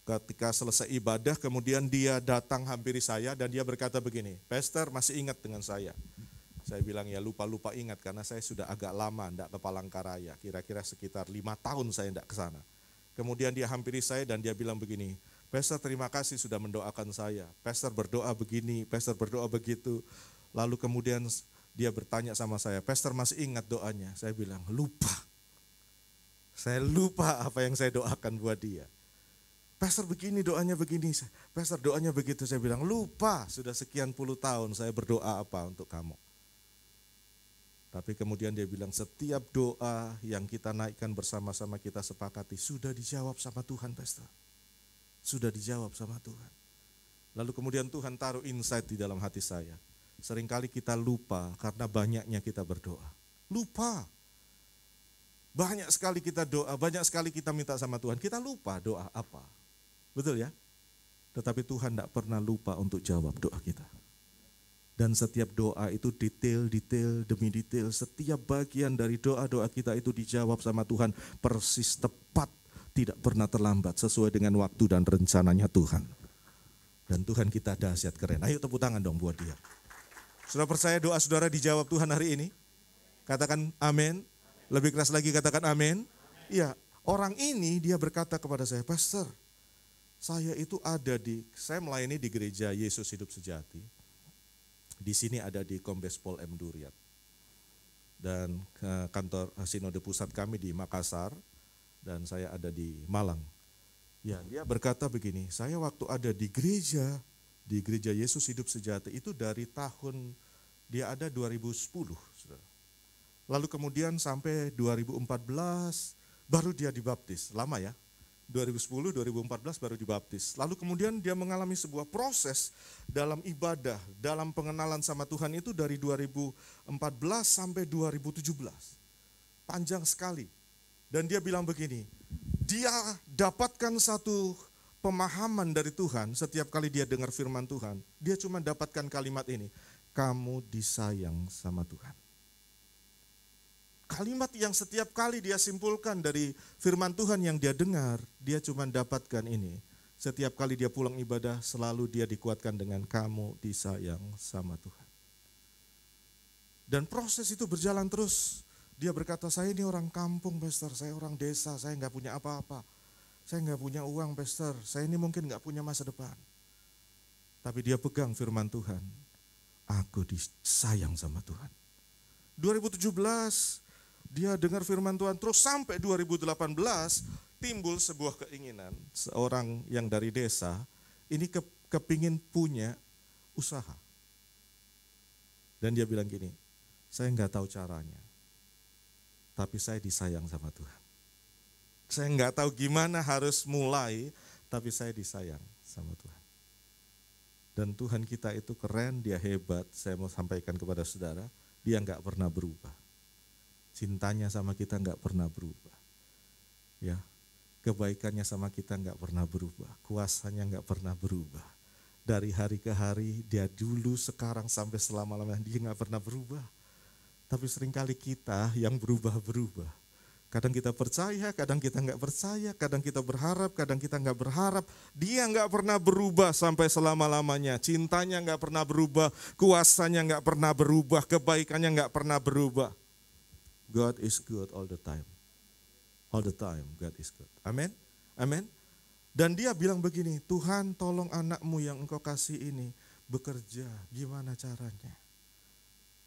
Ketika selesai ibadah, kemudian dia datang hampiri saya dan dia berkata begini, "Pastor, masih ingat dengan saya?" Saya bilang, "Ya lupa-lupa ingat karena saya sudah agak lama enggak ke Palangkaraya, kira-kira sekitar 5 tahun saya enggak ke sana." Kemudian dia hampiri saya dan dia bilang begini, "Pastor, terima kasih sudah mendoakan saya. Pastor berdoa begini, Pastor berdoa begitu." Lalu kemudian dia bertanya sama saya, "Pastor masih ingat doanya?" Saya bilang, "Lupa. Saya lupa apa yang saya doakan buat dia. Pastor begini doanya begini, Pastor doanya begitu." Saya bilang, "Lupa, sudah sekian puluh tahun saya berdoa apa untuk kamu." Tapi kemudian dia bilang, "Setiap doa yang kita naikkan bersama-sama kita sepakati sudah dijawab sama Tuhan, Pastor. Sudah dijawab sama Tuhan." Lalu kemudian Tuhan taruh insight di dalam hati saya. Seringkali kita lupa karena banyaknya kita berdoa. Lupa. Banyak sekali kita doa, banyak sekali kita minta sama Tuhan. Kita lupa doa apa. Betul ya? Tetapi Tuhan tidak pernah lupa untuk jawab doa kita. Dan setiap doa itu detail demi detail. Setiap bagian dari doa-doa kita itu dijawab sama Tuhan persis tepat. Tidak pernah terlambat sesuai dengan waktu dan rencananya Tuhan. Dan Tuhan kita dahsyat keren. Ayo tepuk tangan dong buat dia. Sudah percaya doa saudara dijawab Tuhan hari ini? Katakan amin. Lebih keras lagi katakan amin. Iya, orang ini dia berkata kepada saya, "Pastor, saya melayani di gereja Yesus Hidup Sejati. Di sini ada di Kombes Pol M. Duriat. Dan kantor sinode pusat kami di Makassar dan saya ada di Malang." Ya, dia berkata begini, "Saya waktu ada di gereja Yesus Hidup Sejati itu dari tahun dia ada 2010, Saudara. Lalu kemudian sampai 2014 baru dia dibaptis. Lama ya. 2010, 2014 baru dibaptis. Lalu kemudian dia mengalami sebuah proses dalam ibadah, dalam pengenalan sama Tuhan itu dari 2014 sampai 2017. Panjang sekali. Dan dia bilang begini, dia dapatkan satu pemahaman dari Tuhan setiap kali dia dengar firman Tuhan. Dia cuma dapatkan kalimat ini, "Kamu disayang sama Tuhan." Kalimat yang setiap kali dia simpulkan dari firman Tuhan yang dia dengar, dia cuma dapatkan ini. Setiap kali dia pulang ibadah, selalu dia dikuatkan dengan "Kamu disayang sama Tuhan." Dan proses itu berjalan terus. Dia berkata, "Saya ini orang kampung, Pastor. Saya orang desa, saya nggak punya apa-apa. Saya nggak punya uang, Pastor. Saya ini mungkin nggak punya masa depan." Tapi dia pegang firman Tuhan. Aku disayang sama Tuhan. 2017 dia dengar firman Tuhan terus sampai 2018 timbul sebuah keinginan seorang yang dari desa ini kepingin punya usaha. Dan dia bilang gini, "Saya nggak tahu caranya, tapi saya disayang sama Tuhan. Saya nggak tahu gimana harus mulai, tapi saya disayang sama Tuhan." Dan Tuhan kita itu keren, dia hebat. Saya mau sampaikan kepada saudara, dia nggak pernah berubah. Cintanya sama kita nggak pernah berubah. Ya, kebaikannya sama kita nggak pernah berubah. Kuasanya nggak pernah berubah. Dari hari ke hari, dia dulu, sekarang, sampai selama-lamanya, dia nggak pernah berubah. Tapi seringkali kita yang berubah-berubah. Kadang kita percaya, kadang kita nggak percaya, kadang kita berharap, kadang kita nggak berharap. Dia nggak pernah berubah sampai selama-lamanya. Cintanya nggak pernah berubah, kuasanya nggak pernah berubah, kebaikannya nggak pernah berubah. God is good all the time. All the time God is good. Amin. Amin. Dan dia bilang begini, "Tuhan, tolong anakmu yang engkau kasih ini bekerja. Gimana caranya?"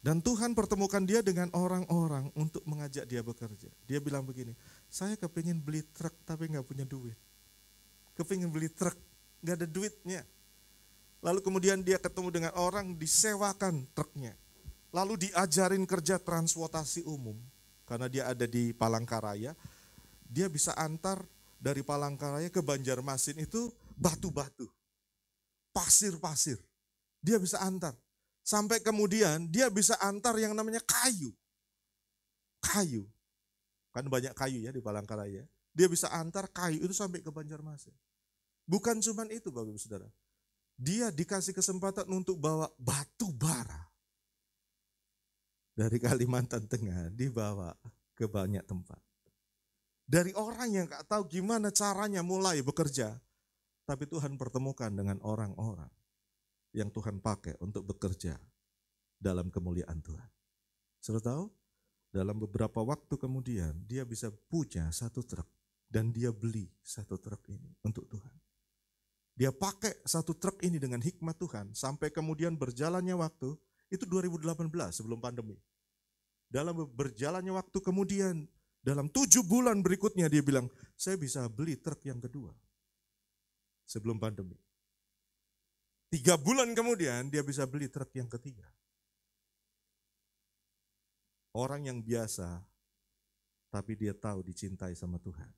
Dan Tuhan pertemukan dia dengan orang-orang untuk mengajak dia bekerja. Dia bilang begini, "Saya kepingin beli truk tapi gak punya duit. Kepingin beli truk, gak ada duitnya." Lalu kemudian dia ketemu dengan orang, disewakan truknya. Lalu diajarin kerja transportasi umum. Karena dia ada di Palangkaraya, dia bisa antar dari Palangkaraya ke Banjarmasin itu batu-batu, pasir-pasir. Dia bisa antar. Sampai kemudian dia bisa antar yang namanya kayu. Kayu. Kan banyak kayu ya di Palangkaraya. Dia bisa antar kayu itu sampai ke Banjarmasin. Bukan cuma itu Bapak Ibu Saudara. Dia dikasih kesempatan untuk bawa batu bara. Dari Kalimantan Tengah dibawa ke banyak tempat. Dari orang yang gak tahu gimana caranya mulai bekerja. Tapi Tuhan pertemukan dengan orang-orang yang Tuhan pakai untuk bekerja dalam kemuliaan Tuhan. Saudara tahu, dalam beberapa waktu kemudian dia bisa punya satu truk dan dia beli satu truk ini untuk Tuhan. Dia pakai satu truk ini dengan hikmat Tuhan sampai kemudian berjalannya waktu, itu 2018 sebelum pandemi. Dalam berjalannya waktu kemudian, dalam 7 bulan berikutnya dia bilang, saya bisa beli truk yang kedua sebelum pandemi. 3 bulan kemudian dia bisa beli truk yang ketiga. Orang yang biasa, tapi dia tahu dicintai sama Tuhan.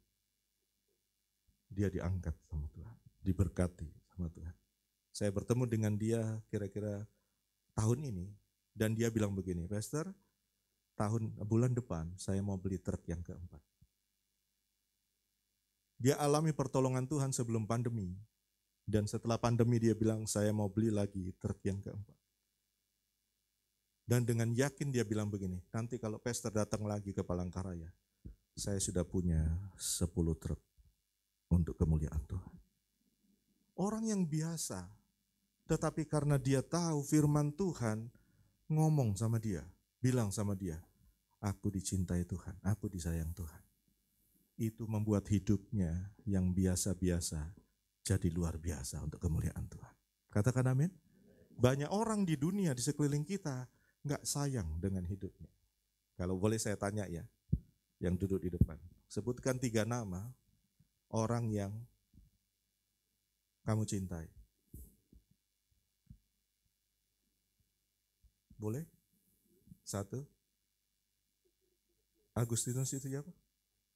Dia diangkat sama Tuhan, diberkati sama Tuhan. Saya bertemu dengan dia kira-kira tahun ini, dan dia bilang begini, Pastor, bulan depan saya mau beli truk yang keempat. Dia alami pertolongan Tuhan sebelum pandemi. Dan setelah pandemi dia bilang, saya mau beli lagi truk yang keempat. Dan dengan yakin dia bilang begini, nanti kalau Pastor datang lagi ke Palangkaraya, saya sudah punya 10 truk untuk kemuliaan Tuhan. Orang yang biasa, tetapi karena dia tahu firman Tuhan, ngomong sama dia, bilang sama dia, aku dicintai Tuhan, aku disayang Tuhan. Itu membuat hidupnya yang biasa-biasa jadi luar biasa untuk kemuliaan Tuhan. Katakan amin. Banyak orang di dunia, di sekeliling kita, gak sayang dengan hidupnya. Kalau boleh saya tanya ya, yang duduk di depan. Sebutkan 3 nama orang yang kamu cintai. Boleh? 1. Agustinus itu siapa?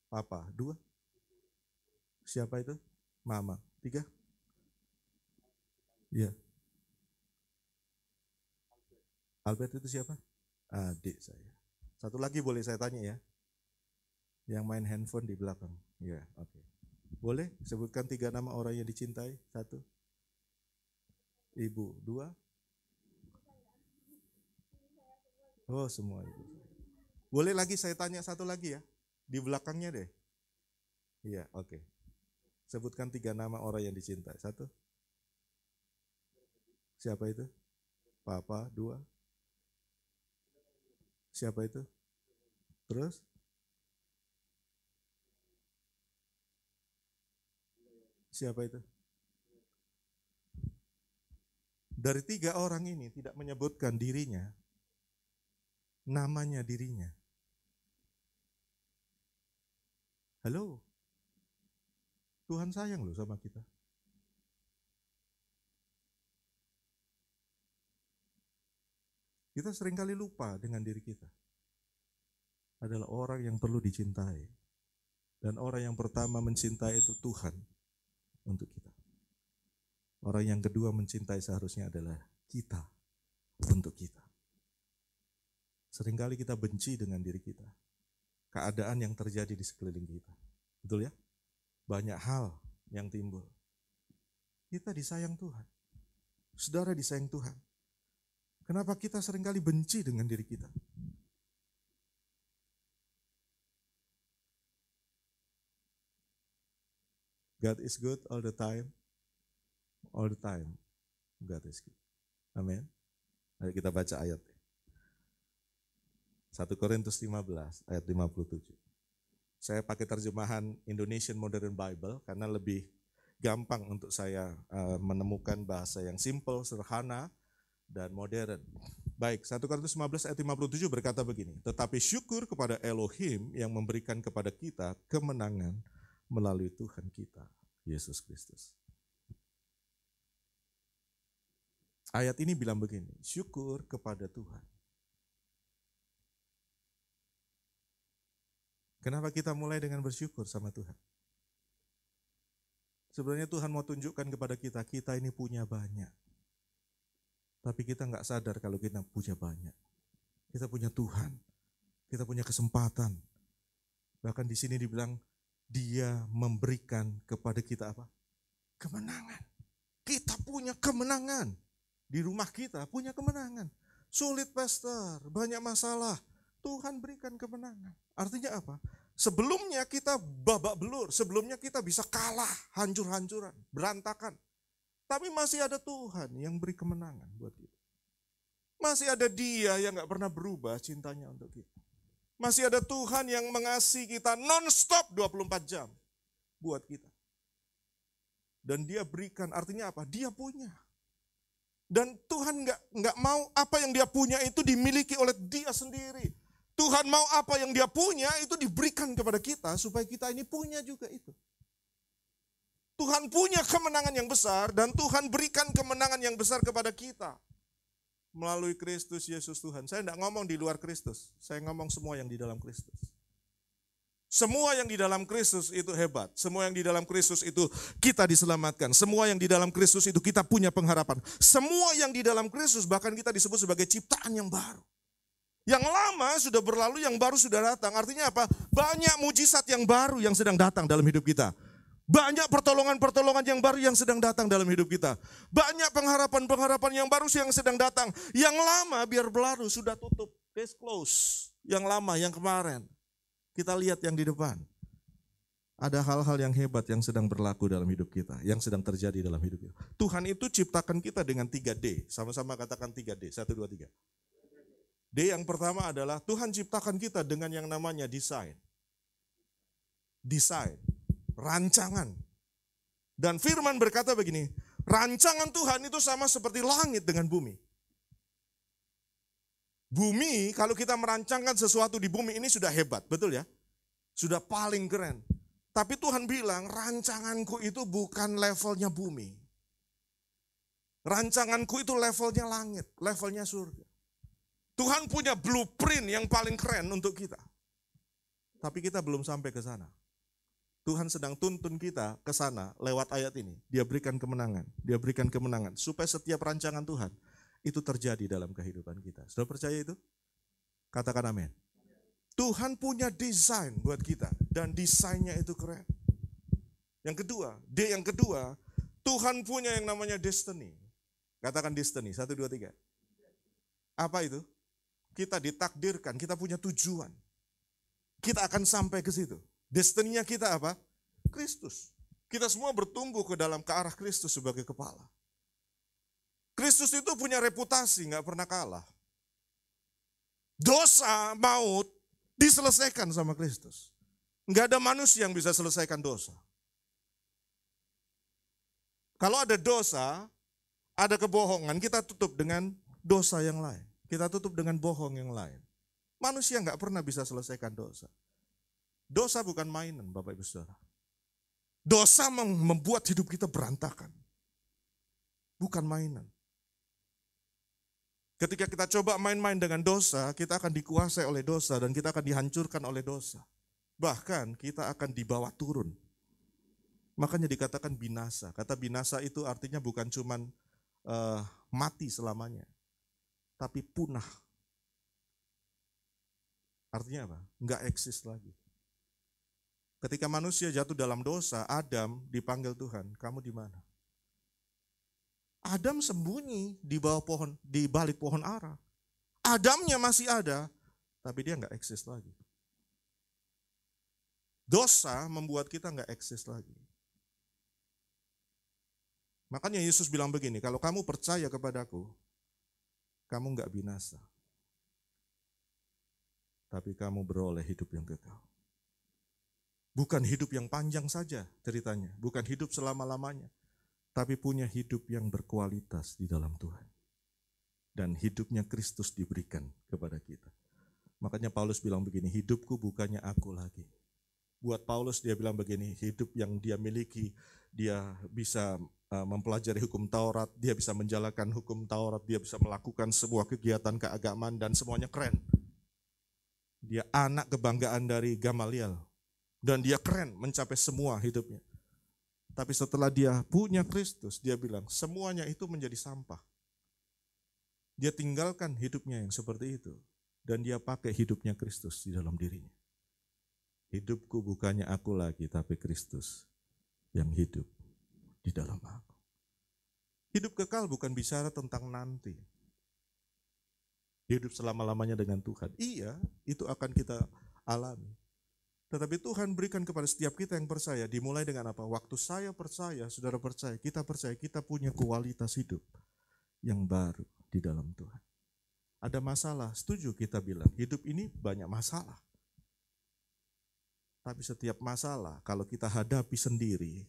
Papa. 2. Siapa itu? Mama. 3. Iya. Albert itu siapa? Adik saya. 1 lagi boleh saya tanya ya? Yang main handphone di belakang. Ya, oke. Boleh sebutkan 3 nama orang yang dicintai? 1. Ibu. 2. Oh, semua ibu. Boleh lagi saya tanya 1 lagi ya? Di belakangnya deh. Iya, oke. Sebutkan 3 nama orang yang dicintai. 1. Siapa itu? Papa. 2. Siapa itu? Terus? Siapa itu? Dari 3 orang ini tidak menyebutkan dirinya, namanya dirinya. Halo? Tuhan sayang loh sama kita. Kita seringkali lupa dengan diri kita. Adalah orang yang perlu dicintai. Dan orang yang pertama mencintai itu Tuhan untuk kita. Orang yang kedua mencintai seharusnya adalah kita untuk kita. Seringkali kita benci dengan diri kita. Keadaan yang terjadi di sekeliling kita. Betul ya? Banyak hal yang timbul. Kita disayang Tuhan. Saudara disayang Tuhan. Kenapa kita seringkali benci dengan diri kita? God is good all the time. All the time. God is good. Amin. Ayo kita baca ayat. 1 Korintus 15 ayat 57. Saya pakai terjemahan Indonesian Modern Bible karena lebih gampang untuk saya menemukan bahasa yang simple, sederhana, dan modern. Baik, 1 Korintus 15 ayat 57 berkata begini, tetapi syukur kepada Elohim yang memberikan kepada kita kemenangan melalui Tuhan kita, Yesus Kristus. Ayat ini bilang begini, syukur kepada Tuhan. Kenapa kita mulai dengan bersyukur sama Tuhan? Sebenarnya Tuhan mau tunjukkan kepada kita, kita ini punya banyak. Tapi kita nggak sadar kalau kita punya banyak. Kita punya Tuhan, kita punya kesempatan. Bahkan di sini dibilang, Dia memberikan kepada kita apa? Kemenangan. Kita punya kemenangan. Di rumah kita punya kemenangan. Sulit pastor, banyak masalah. Tuhan berikan kemenangan. Artinya apa? Sebelumnya kita babak belur, sebelumnya kita bisa kalah, hancur-hancuran, berantakan. Tapi masih ada Tuhan yang beri kemenangan buat kita. Masih ada Dia yang gak pernah berubah cintanya untuk kita. Masih ada Tuhan yang mengasihi kita non-stop 24 jam buat kita. Dan Dia berikan, artinya apa? Dia punya. Dan Tuhan nggak mau apa yang Dia punya itu dimiliki oleh Dia sendiri. Tuhan mau apa yang Dia punya itu diberikan kepada kita supaya kita ini punya juga itu. Tuhan punya kemenangan yang besar dan Tuhan berikan kemenangan yang besar kepada kita. Melalui Kristus Yesus Tuhan. Saya tidak ngomong di luar Kristus, saya ngomong semua yang di dalam Kristus. Semua yang di dalam Kristus itu hebat. Semua yang di dalam Kristus itu kita diselamatkan. Semua yang di dalam Kristus itu kita punya pengharapan. Semua yang di dalam Kristus bahkan kita disebut sebagai ciptaan yang baru. Yang lama sudah berlalu, yang baru sudah datang. Artinya apa? Banyak mujizat yang baru yang sedang datang dalam hidup kita. Banyak pertolongan-pertolongan yang baru yang sedang datang dalam hidup kita. Banyak pengharapan-pengharapan yang baru yang sedang datang. Yang lama biar berlalu sudah tutup. Case close. Yang lama, yang kemarin. Kita lihat yang di depan. Ada hal-hal yang hebat yang sedang berlaku dalam hidup kita. Yang sedang terjadi dalam hidup kita. Tuhan itu ciptakan kita dengan 3D. Sama-sama katakan 3D. 1, 2, 3. D yang pertama adalah Tuhan ciptakan kita dengan yang namanya desain. Desain. Rancangan. Dan firman berkata begini. Rancangan Tuhan itu sama seperti langit dengan bumi. Bumi, kalau kita merancangkan sesuatu di bumi ini sudah hebat, betul ya? Sudah paling keren. Tapi Tuhan bilang, rancanganku itu bukan levelnya bumi. Rancanganku itu levelnya langit, levelnya surga. Tuhan punya blueprint yang paling keren untuk kita. Tapi kita belum sampai ke sana. Tuhan sedang tuntun kita ke sana lewat ayat ini. Dia berikan kemenangan, Dia berikan kemenangan. Supaya setiap rancangan Tuhan itu terjadi dalam kehidupan kita. Sudah percaya itu? Katakan amin. Tuhan punya desain buat kita. Dan desainnya itu keren. Yang kedua, D yang kedua, Tuhan punya yang namanya destiny. Katakan destiny, 1, 2, 3. Apa itu? Kita ditakdirkan, kita punya tujuan. Kita akan sampai ke situ. Destiny-nya kita apa? Kristus. Kita semua bertumbuh ke arah Kristus sebagai kepala. Kristus itu punya reputasi, nggak pernah kalah. Dosa, maut, diselesaikan sama Kristus. Nggak ada manusia yang bisa selesaikan dosa. Kalau ada dosa, ada kebohongan, kita tutup dengan dosa yang lain. Kita tutup dengan bohong yang lain. Manusia nggak pernah bisa selesaikan dosa. Dosa bukan mainan, Bapak Ibu Saudara. Dosa membuat hidup kita berantakan. Bukan mainan. Ketika kita coba main-main dengan dosa, kita akan dikuasai oleh dosa dan kita akan dihancurkan oleh dosa. Bahkan kita akan dibawa turun. Makanya dikatakan binasa. Kata binasa itu artinya bukan cuman mati selamanya, tapi punah. Artinya apa? Enggak eksis lagi. Ketika manusia jatuh dalam dosa, Adam dipanggil Tuhan, kamu di mana? Adam sembunyi di bawah pohon, di balik pohon ara. Adamnya masih ada, tapi dia enggak eksis lagi. Dosa membuat kita enggak eksis lagi. Makanya Yesus bilang begini, kalau kamu percaya kepadaku, kamu enggak binasa. Tapi kamu beroleh hidup yang kekal. Bukan hidup yang panjang saja ceritanya, bukan hidup selama-lamanya. Tapi punya hidup yang berkualitas di dalam Tuhan. Dan hidupnya Kristus diberikan kepada kita. Makanya Paulus bilang begini, hidupku bukannya aku lagi. Buat Paulus dia bilang begini, hidup yang dia miliki, dia bisa mempelajari hukum Taurat, dia bisa menjalankan hukum Taurat, dia bisa melakukan sebuah kegiatan keagamaan dan semuanya keren. Dia anak kebanggaan dari Gamaliel. Dan dia keren mencapai semua hidupnya. Tapi setelah dia punya Kristus, dia bilang semuanya itu menjadi sampah. Dia tinggalkan hidupnya yang seperti itu. Dan dia pakai hidupnya Kristus di dalam dirinya. Hidupku bukannya aku lagi, tapi Kristus yang hidup di dalam aku. Hidup kekal bukan bicara tentang nanti. Hidup selama-lamanya dengan Tuhan. Iya, itu akan kita alami. Tetapi Tuhan berikan kepada setiap kita yang percaya, dimulai dengan apa? Waktu saya percaya, saudara percaya, kita punya kualitas hidup yang baru di dalam Tuhan. Ada masalah, setuju kita bilang, hidup ini banyak masalah. Tapi setiap masalah, kalau kita hadapi sendiri,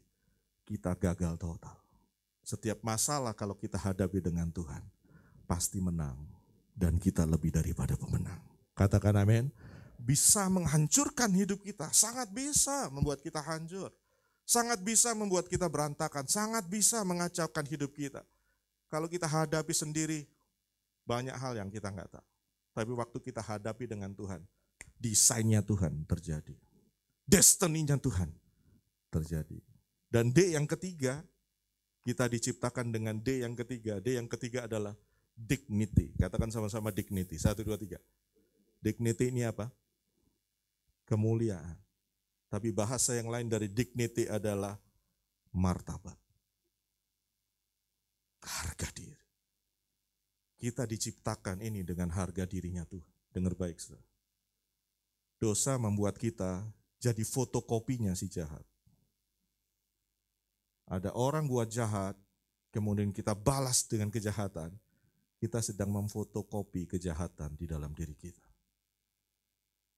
kita gagal total. Setiap masalah kalau kita hadapi dengan Tuhan, pasti menang. Dan kita lebih daripada pemenang. Katakan amin. Bisa menghancurkan hidup kita, sangat bisa membuat kita hancur. Sangat bisa membuat kita berantakan, sangat bisa mengacaukan hidup kita. Kalau kita hadapi sendiri, banyak hal yang kita nggak tahu. Tapi waktu kita hadapi dengan Tuhan, desainnya Tuhan terjadi. Destiny-nya Tuhan terjadi. Dan D yang ketiga, kita diciptakan dengan D yang ketiga. D yang ketiga adalah dignity. Katakan sama-sama dignity. 1, 2, 3. Dignity ini apa? Kemuliaan. Tapi bahasa yang lain dari dignity adalah martabat. Harga diri. Kita diciptakan ini dengan harga dirinya Tuhan. Dengar baik, saudara. Dosa membuat kita jadi fotokopinya si jahat. Ada orang buat jahat, kemudian kita balas dengan kejahatan. Kita sedang memfotokopi kejahatan di dalam diri kita.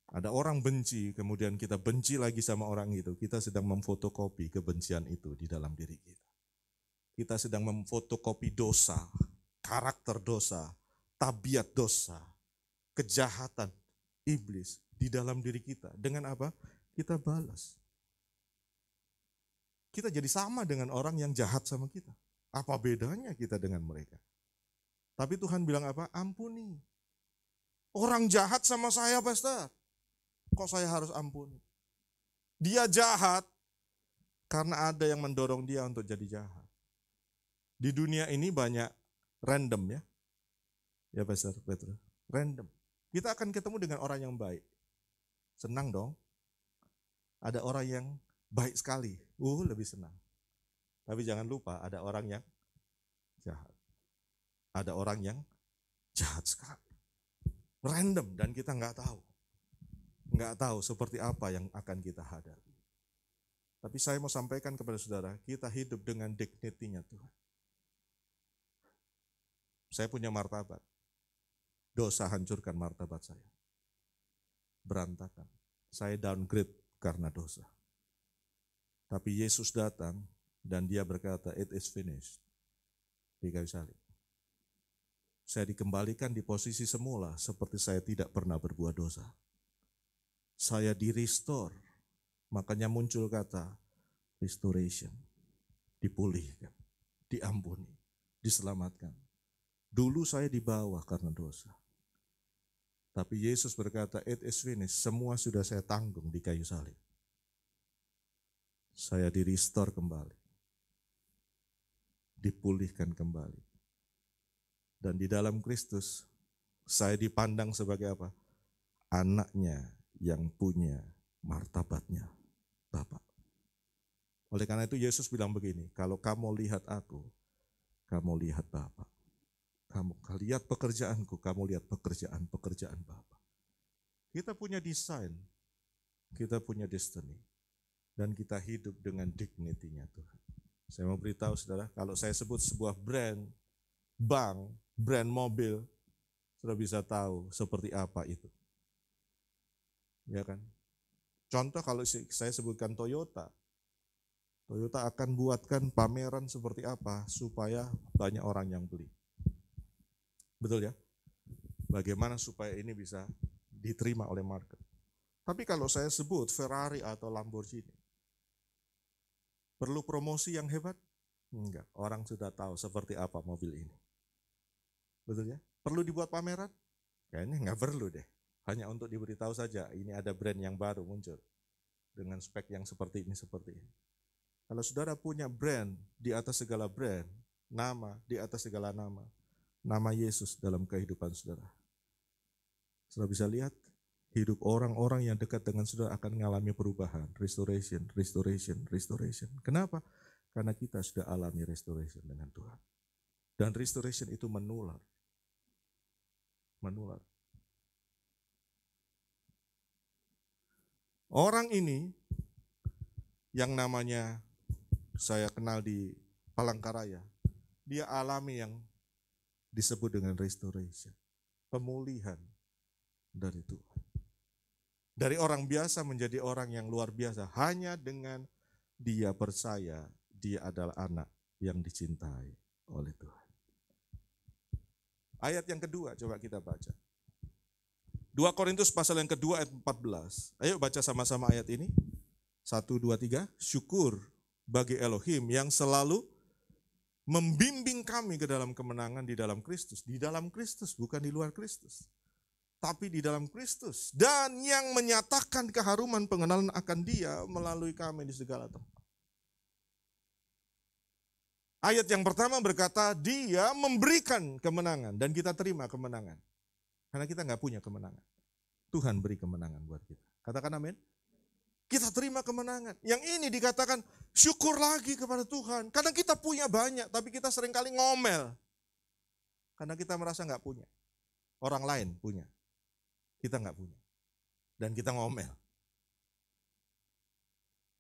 Ada orang benci, kemudian kita benci lagi sama orang itu. Kita sedang memfotokopi kebencian itu di dalam diri kita. Kita sedang memfotokopi dosa, karakter dosa, tabiat dosa, kejahatan iblis di dalam diri kita. Dengan apa? Kita balas. Kita jadi sama dengan orang yang jahat sama kita. Apa bedanya kita dengan mereka? Tapi Tuhan bilang apa? Ampuni. Orang jahat sama saya, Pastor. Kok saya harus ampuni? Dia jahat karena ada yang mendorong dia untuk jadi jahat. Di dunia ini banyak random ya. Ya Pastor Petro, random. Kita akan ketemu dengan orang yang baik. Senang dong. Ada orang yang baik sekali. Lebih senang. Tapi jangan lupa ada orang yang jahat. Ada orang yang jahat sekali. Random dan kita nggak tahu. Nggak tahu seperti apa yang akan kita hadapi. Tapi saya mau sampaikan kepada saudara, kita hidup dengan dignity-nya Tuhan. Saya punya martabat. Dosa hancurkan martabat saya. Berantakan. Saya downgrade karena dosa. Tapi Yesus datang dan dia berkata, it is finished. Di kayu salib. Saya dikembalikan di posisi semula seperti saya tidak pernah berbuat dosa. Saya di-restore. Makanya muncul kata restoration. Dipulihkan, diampuni, diselamatkan. Dulu saya di bawah karena dosa. Tapi Yesus berkata, it is finished. Semua sudah saya tanggung di kayu salib. Saya di-restore kembali. Dipulihkan kembali. Dan di dalam Kristus, saya dipandang sebagai apa? Anaknya yang punya martabatnya Bapa. Oleh karena itu Yesus bilang begini, kalau kamu lihat aku, kamu lihat Bapa. Kamu lihat pekerjaanku, kamu lihat pekerjaan Bapa. Kita punya desain, kita punya destiny, dan kita hidup dengan dignity-nya Tuhan. Saya mau beritahu saudara, kalau saya sebut sebuah brand, bank, brand mobil, sudah bisa tahu seperti apa itu. Ya kan? Contoh kalau saya sebutkan Toyota. Toyota akan buatkan pameran seperti apa supaya banyak orang yang beli. Betul ya? Bagaimana supaya ini bisa diterima oleh market. Tapi kalau saya sebut Ferrari atau Lamborghini, perlu promosi yang hebat? Enggak, orang sudah tahu seperti apa mobil ini. Betul ya? Perlu dibuat pameran? Kayaknya enggak perlu deh. Hanya untuk diberitahu saja, ini ada brand yang baru muncul. Dengan spek yang seperti ini, seperti ini. Kalau saudara punya brand di atas segala brand, nama di atas segala nama, nama Yesus dalam kehidupan saudara. Saudara bisa lihat, hidup orang-orang yang dekat dengan saudara akan mengalami perubahan, restoration, restoration, restoration. Kenapa? Karena kita sudah alami restoration dengan Tuhan. Dan restoration itu menular. Menular. Orang ini yang namanya saya kenal di Palangkaraya, dia alami yang disebut dengan restoration, pemulihan dari Tuhan. Dari orang biasa menjadi orang yang luar biasa hanya dengan dia percaya dia adalah anak yang dicintai oleh Tuhan. Ayat yang kedua coba kita baca. 2 Korintus pasal yang kedua ayat 14. Ayo baca sama-sama ayat ini. 1, 2, 3. Syukur bagi Elohim yang selalu membimbing kami ke dalam kemenangan di dalam Kristus. Di dalam Kristus, bukan di luar Kristus. Tapi di dalam Kristus. Dan yang menyatakan keharuman pengenalan akan Dia melalui kami di segala tempat. Ayat yang pertama berkata, Dia memberikan kemenangan dan kita terima kemenangan. Karena kita nggak punya kemenangan. Tuhan beri kemenangan buat kita. Katakan amin. Kita terima kemenangan. Yang ini dikatakan syukur lagi kepada Tuhan. Karena kita punya banyak, tapi kita seringkali ngomel. Karena kita merasa nggak punya. Orang lain punya. Kita nggak punya. Dan kita ngomel.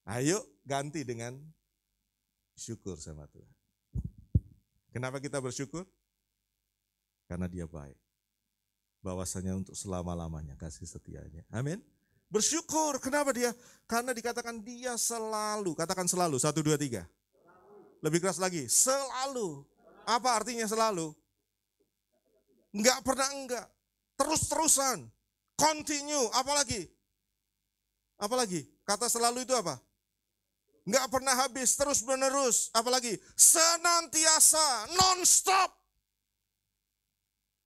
Ayo ganti dengan syukur sama Tuhan. Kenapa kita bersyukur? Karena Dia baik. Bahwasanya untuk selama-lamanya kasih setianya. Amin. Bersyukur. Kenapa Dia? Karena dikatakan Dia selalu. Katakan selalu. 1, 2, 3. Lebih keras lagi. Selalu. Apa artinya selalu? Enggak pernah enggak. Terus-terusan. Continue. Apalagi? Apalagi? Kata selalu itu apa? Enggak pernah habis. Terus menerus. Apalagi? Senantiasa. Non-stop.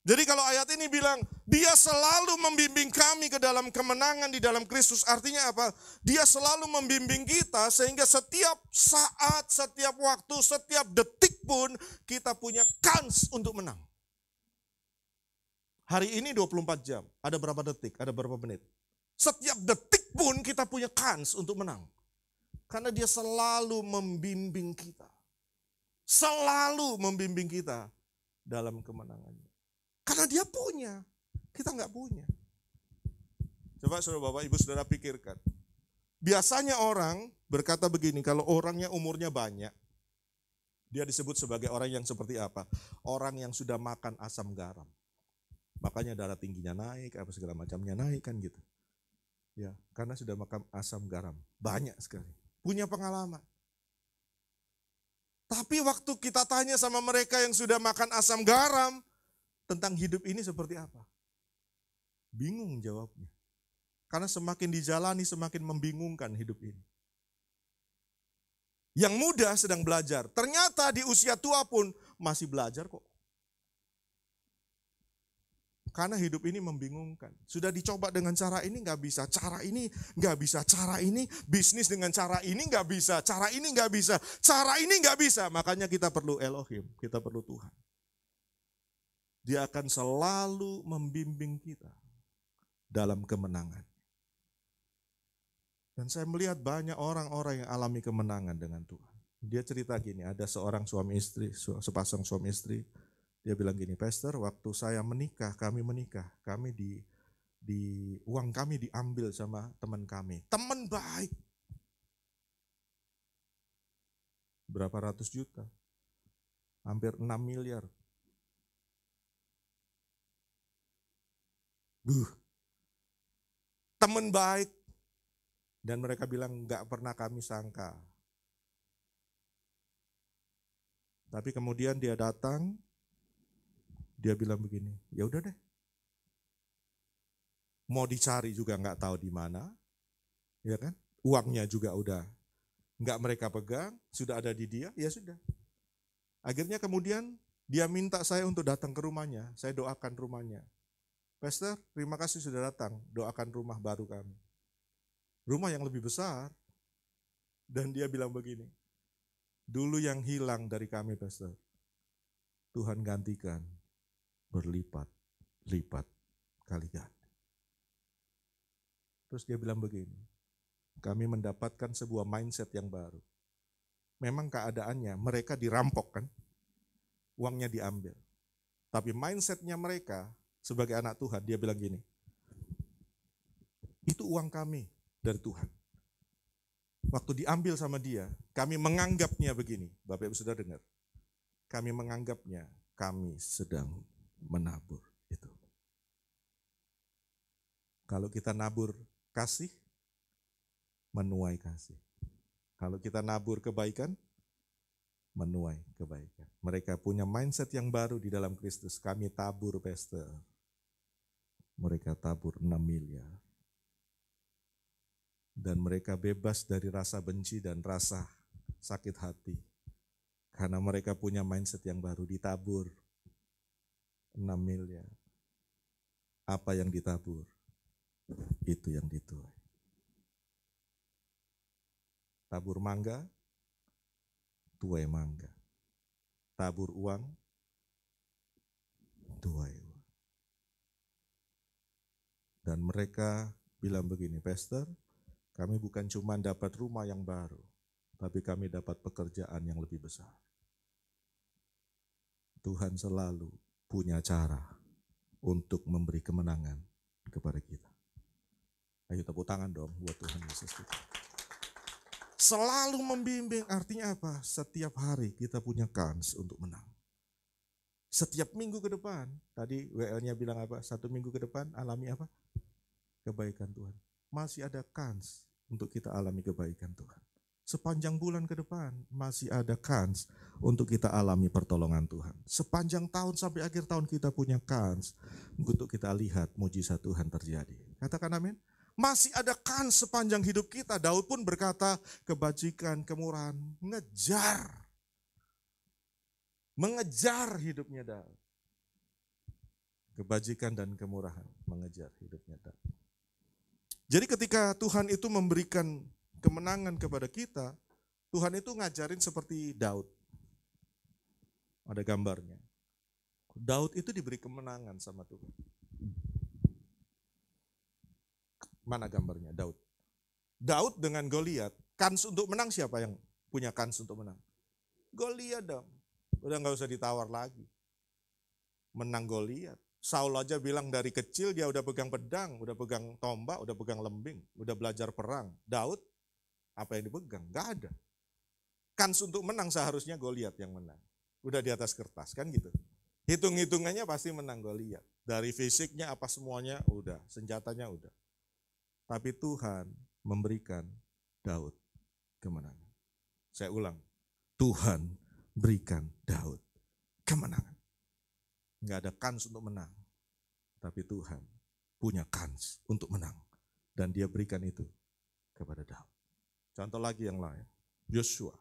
Jadi kalau ayat ini bilang, Dia selalu membimbing kami ke dalam kemenangan di dalam Kristus. Artinya apa? Dia selalu membimbing kita sehingga setiap saat, setiap waktu, setiap detik pun kita punya kans untuk menang. Hari ini 24 jam, ada berapa detik, ada berapa menit. Setiap detik pun kita punya kans untuk menang. Karena Dia selalu membimbing kita. Selalu membimbing kita dalam kemenangannya. Karena Dia punya, kita nggak punya. Coba saudara bapak ibu saudara pikirkan. Biasanya orang berkata begini, kalau orangnya umurnya banyak, dia disebut sebagai orang yang seperti apa? Orang yang sudah makan asam garam. Makanya darah tingginya naik, apa segala macamnya naik kan gitu. Ya, karena sudah makan asam garam. Banyak sekali. Punya pengalaman. Tapi waktu kita tanya sama mereka yang sudah makan asam garam, tentang hidup ini seperti apa? Bingung jawabnya. Karena semakin dijalani semakin membingungkan hidup ini. Yang muda sedang belajar. Ternyata di usia tua pun masih belajar kok. Karena hidup ini membingungkan. Sudah dicoba dengan cara ini nggak bisa. Cara ini nggak bisa. Cara ini bisnis dengan cara ini nggak bisa. Cara ini nggak bisa. Cara ini nggak bisa. Makanya kita perlu Elohim. Kita perlu Tuhan. Dia akan selalu membimbing kita dalam kemenangan. Dan saya melihat banyak orang-orang yang alami kemenangan dengan Tuhan. Dia cerita gini, ada seorang suami istri, sepasang suami istri. Dia bilang gini, Pastor, waktu saya menikah, kami uang kami diambil sama teman kami. Teman baik. Berapa ratus juta? Hampir 6 miliar. Teman baik. Dan mereka bilang gak pernah kami sangka. Tapi kemudian dia datang, dia bilang begini, ya udah deh. Mau dicari juga gak tahu di mana, ya kan? Uangnya juga udah gak mereka pegang, sudah ada di dia, ya sudah. Akhirnya kemudian dia minta saya untuk datang ke rumahnya, saya doakan rumahnya. Pastor, terima kasih sudah datang, doakan rumah baru kami. Rumah yang lebih besar. Dan dia bilang begini, dulu yang hilang dari kami, Pastor, Tuhan gantikan berlipat-lipat kali ganda. Terus dia bilang begini, kami mendapatkan sebuah mindset yang baru. Memang keadaannya mereka dirampok kan, uangnya diambil. Tapi mindsetnya mereka sebagai anak Tuhan, dia bilang gini, itu uang kami, dari Tuhan. Waktu diambil sama dia, kami menganggapnya begini. Bapak Ibu sudah dengar? Kami menganggapnya kami sedang menabur itu. Kalau kita nabur kasih, menuai kasih. Kalau kita nabur kebaikan, menuai kebaikan. Mereka punya mindset yang baru di dalam Kristus. Kami tabur, pastor. Mereka tabur 6 miliar. Dan mereka bebas dari rasa benci dan rasa sakit hati. Karena mereka punya mindset yang baru, ditabur 6 miliar. Apa yang ditabur, itu yang dituai. Tabur mangga, tuai mangga. Tabur uang, tuai uang. Dan mereka bilang begini, pastor, kami bukan cuma dapat rumah yang baru, tapi kami dapat pekerjaan yang lebih besar. Tuhan selalu punya cara untuk memberi kemenangan kepada kita. Ayo tepuk tangan dong buat Tuhan Yesus kita. Selalu membimbing, artinya apa? Setiap hari kita punya kans untuk menang. Setiap minggu ke depan, tadi WL-nya bilang apa? 1 minggu ke depan alami apa? Kebaikan Tuhan. Masih ada kans untuk kita alami kebaikan Tuhan. Sepanjang bulan ke depan masih ada kans untuk kita alami pertolongan Tuhan. Sepanjang tahun sampai akhir tahun kita punya kans untuk kita lihat mujizat Tuhan terjadi. Katakan amin. Masih ada kans sepanjang hidup kita. Daud pun berkata, kebajikan, kemurahan, mengejar hidupnya Daud. Kebajikan dan kemurahan mengejar hidupnya Daud. Jadi ketika Tuhan itu memberikan kemenangan kepada kita, Tuhan itu ngajarin seperti Daud. Ada gambarnya. Daud itu diberi kemenangan sama Tuhan. Mana gambarnya Daud? Daud dengan Goliat, kans untuk menang siapa yang punya kans untuk menang? Goliat dong. Udah gak usah ditawar lagi. Menang Goliat. Saul aja bilang dari kecil dia udah pegang pedang, udah pegang tombak, udah pegang lembing, udah belajar perang. Daud, apa yang dipegang? Gak ada. Kans untuk menang seharusnya Goliat yang menang. Udah di atas kertas kan gitu. Hitung-hitungannya pasti menang Goliat. Dari fisiknya apa semuanya udah, senjatanya udah. Tapi Tuhan memberikan Daud kemenangan. Saya ulang, Tuhan berikan Daud kemenangan. Nggak ada kans untuk menang. Tapi Tuhan punya kans untuk menang. Dan dia berikan itu kepada Daud. Contoh lagi yang lain. Yosua.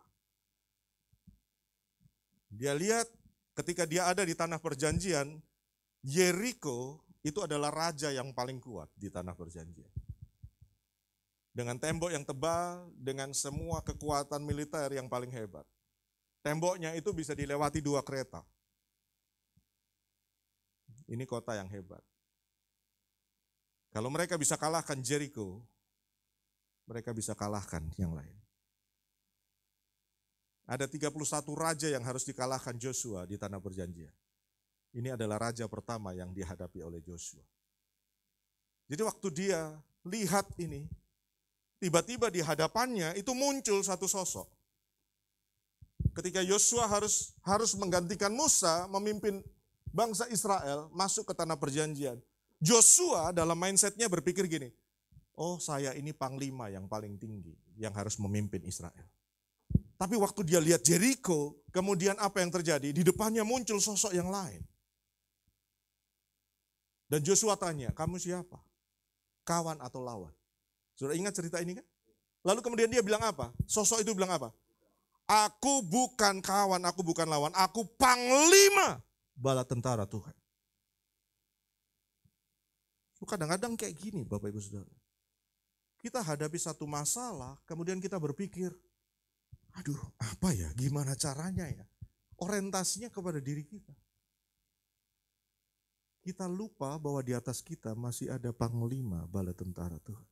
Dia lihat ketika dia ada di tanah perjanjian, Yeriko itu adalah raja yang paling kuat di tanah perjanjian. Dengan tembok yang tebal, dengan semua kekuatan militer yang paling hebat. Temboknya itu bisa dilewati 2 kereta. Ini kota yang hebat. Kalau mereka bisa kalahkan Jericho, mereka bisa kalahkan yang lain. Ada 31 raja yang harus dikalahkan Joshua di tanah perjanjian. Ini adalah raja pertama yang dihadapi oleh Joshua. Jadi waktu dia lihat ini, tiba-tiba di hadapannya itu muncul satu sosok. Ketika Yosua harus menggantikan Musa memimpin bangsa Israel masuk ke tanah perjanjian. Joshua dalam mindsetnya berpikir gini, oh saya ini panglima yang paling tinggi yang harus memimpin Israel. Tapi waktu dia lihat Jericho, kemudian apa yang terjadi? Di depannya muncul sosok yang lain. Dan Joshua tanya, kamu siapa? Kawan atau lawan? Sudah ingat cerita ini kan? Lalu kemudian dia bilang apa? Sosok itu bilang apa? Aku bukan kawan, aku bukan lawan, aku panglima bala tentara Tuhan. Kadang-kadang kayak gini Bapak Ibu Saudara. Kita hadapi satu masalah, kemudian kita berpikir, aduh apa ya, gimana caranya ya. Orientasinya kepada diri kita. Kita lupa bahwa di atas kita masih ada panglima bala tentara Tuhan.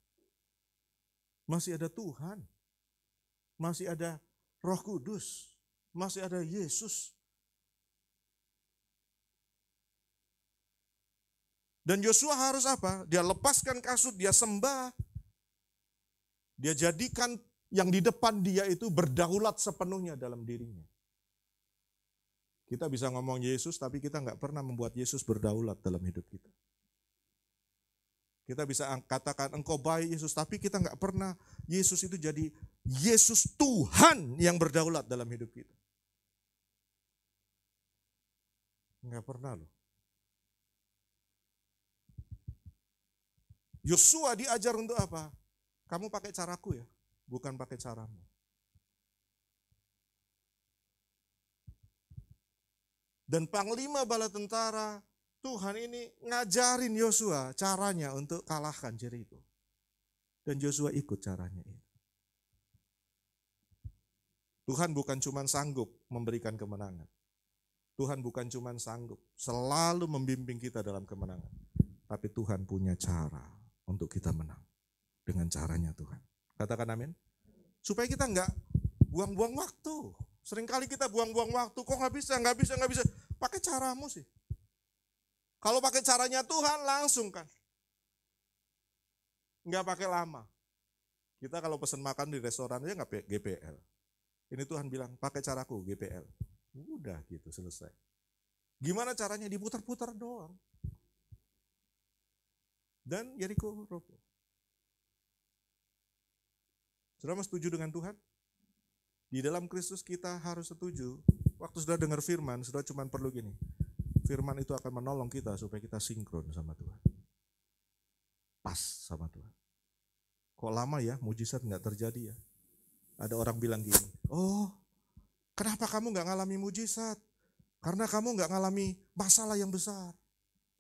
Masih ada Tuhan. Masih ada Roh Kudus. Masih ada Yesus. Dan Yosua harus apa? Dia lepaskan kasut, dia sembah. Dia jadikan yang di depan dia itu berdaulat sepenuhnya dalam dirinya. Kita bisa ngomong Yesus, tapi kita nggak pernah membuat Yesus berdaulat dalam hidup kita. Kita bisa katakan engkau baik Yesus, tapi kita nggak pernah Yesus itu jadi Yesus Tuhan yang berdaulat dalam hidup kita. Nggak pernah loh. Yosua diajar untuk apa? Kamu pakai caraku ya, bukan pakai caramu. Dan panglima bala tentara Tuhan ini ngajarin Yosua caranya untuk kalahkan Yeriko. Dan Yosua ikut caranya itu. Tuhan bukan cuma sanggup memberikan kemenangan. Tuhan bukan cuma sanggup selalu membimbing kita dalam kemenangan. Tapi Tuhan punya cara untuk kita menang. Dengan caranya Tuhan. Katakan amin. Supaya kita enggak buang-buang waktu. Seringkali kita buang-buang waktu. Kok nggak bisa. Pakai caramu sih. Kalau pakai caranya Tuhan langsung kan. Nggak pakai lama. Kita kalau pesan makan di restoran aja nggak GPL. Ini Tuhan bilang pakai caraku GPL. Udah gitu selesai. Gimana caranya? Diputar-putar doang. Dan Yeriko roboh. Saudara setuju dengan Tuhan? Di dalam Kristus kita harus setuju. Waktu sudah dengar firman, sudah cuma perlu gini. Firman itu akan menolong kita supaya kita sinkron sama Tuhan. Pas sama Tuhan. Kok lama ya mujizat nggak terjadi ya? Ada orang bilang gini, oh kenapa kamu nggak ngalami mujizat? Karena kamu nggak ngalami masalah yang besar.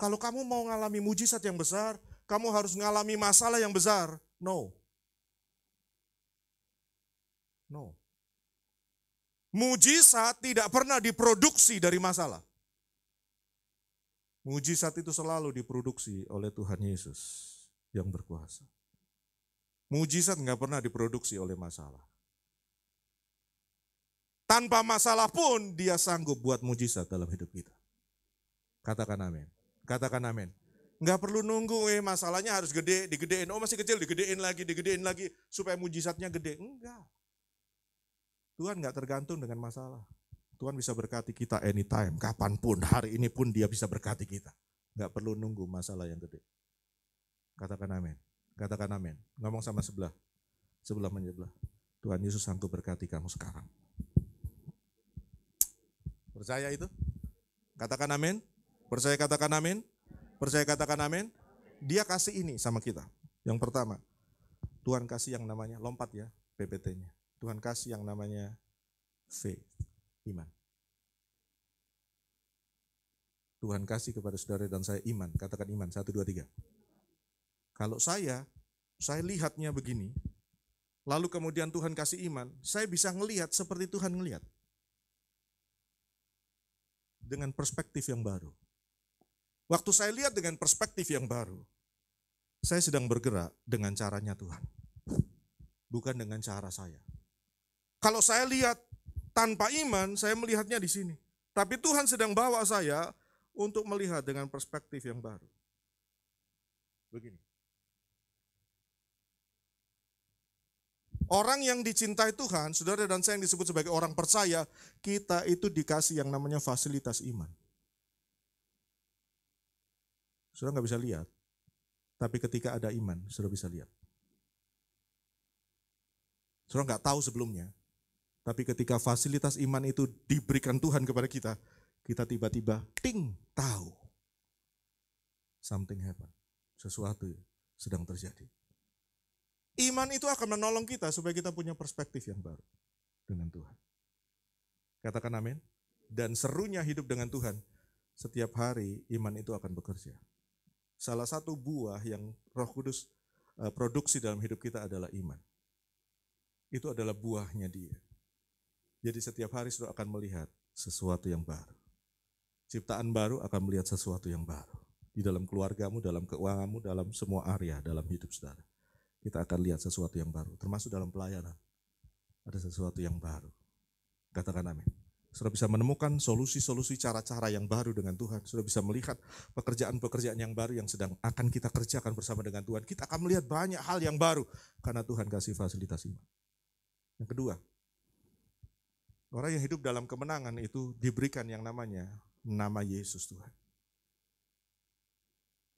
Kalau kamu mau ngalami mujizat yang besar, kamu harus ngalami masalah yang besar. No. Mujizat tidak pernah diproduksi dari masalah. Mujizat itu selalu diproduksi oleh Tuhan Yesus yang berkuasa. Mujizat nggak pernah diproduksi oleh masalah. Tanpa masalah pun dia sanggup buat mujizat dalam hidup kita. Katakan amin. Katakan amin. Nggak perlu nunggu, masalahnya harus gede, digedein. Oh masih kecil, digedein lagi, supaya mujizatnya gede. Enggak. Tuhan nggak tergantung dengan masalah. Tuhan bisa berkati kita anytime, kapanpun, hari ini pun dia bisa berkati kita. Nggak perlu nunggu masalah yang gede. Katakan amin. Katakan amin. Ngomong sama sebelah menyebelah. Tuhan Yesus sanggup berkati kamu sekarang. Percaya itu? Katakan amin. Percaya katakan amin. Percaya katakan amin. Dia kasih ini sama kita. Yang pertama, Tuhan kasih yang namanya, lompat ya PPT-nya. Tuhan kasih yang namanya faith, iman. Tuhan kasih kepada saudara dan saya iman. Katakan iman, 1, 2, 3. Kalau saya lihatnya begini, lalu kemudian Tuhan kasih iman, saya bisa ngelihat seperti Tuhan ngelihat. Dengan perspektif yang baru. Waktu saya lihat dengan perspektif yang baru, saya sedang bergerak dengan caranya Tuhan. Bukan dengan cara saya. Kalau saya lihat tanpa iman, saya melihatnya di sini. Tapi Tuhan sedang bawa saya untuk melihat dengan perspektif yang baru. Begini. Orang yang dicintai Tuhan, saudara dan saya yang disebut sebagai orang percaya, kita itu dikasih yang namanya fasilitas iman. Saudara nggak bisa lihat, tapi ketika ada iman, saudara bisa lihat. Saudara nggak tahu sebelumnya, tapi ketika fasilitas iman itu diberikan Tuhan kepada kita, kita tiba-tiba ting, tahu. Something happen. Sesuatu sedang terjadi. Iman itu akan menolong kita supaya kita punya perspektif yang baru dengan Tuhan. Katakan amin. Dan serunya hidup dengan Tuhan, setiap hari iman itu akan bekerja. Salah satu buah yang Roh Kudus produksi dalam hidup kita adalah iman. Itu adalah buahnya Dia. Jadi setiap hari saudara akan melihat sesuatu yang baru. Ciptaan baru akan melihat sesuatu yang baru. Di dalam keluargamu, dalam keuanganmu, dalam semua area dalam hidup saudara. Kita akan lihat sesuatu yang baru. Termasuk dalam pelayanan. Ada sesuatu yang baru. Katakan amin. Saudara bisa menemukan solusi-solusi cara-cara yang baru dengan Tuhan. Saudara bisa melihat pekerjaan-pekerjaan yang baru yang sedang akan kita kerjakan bersama dengan Tuhan. Kita akan melihat banyak hal yang baru karena Tuhan kasih fasilitas iman. Yang kedua, orang yang hidup dalam kemenangan itu diberikan yang namanya nama Yesus Tuhan.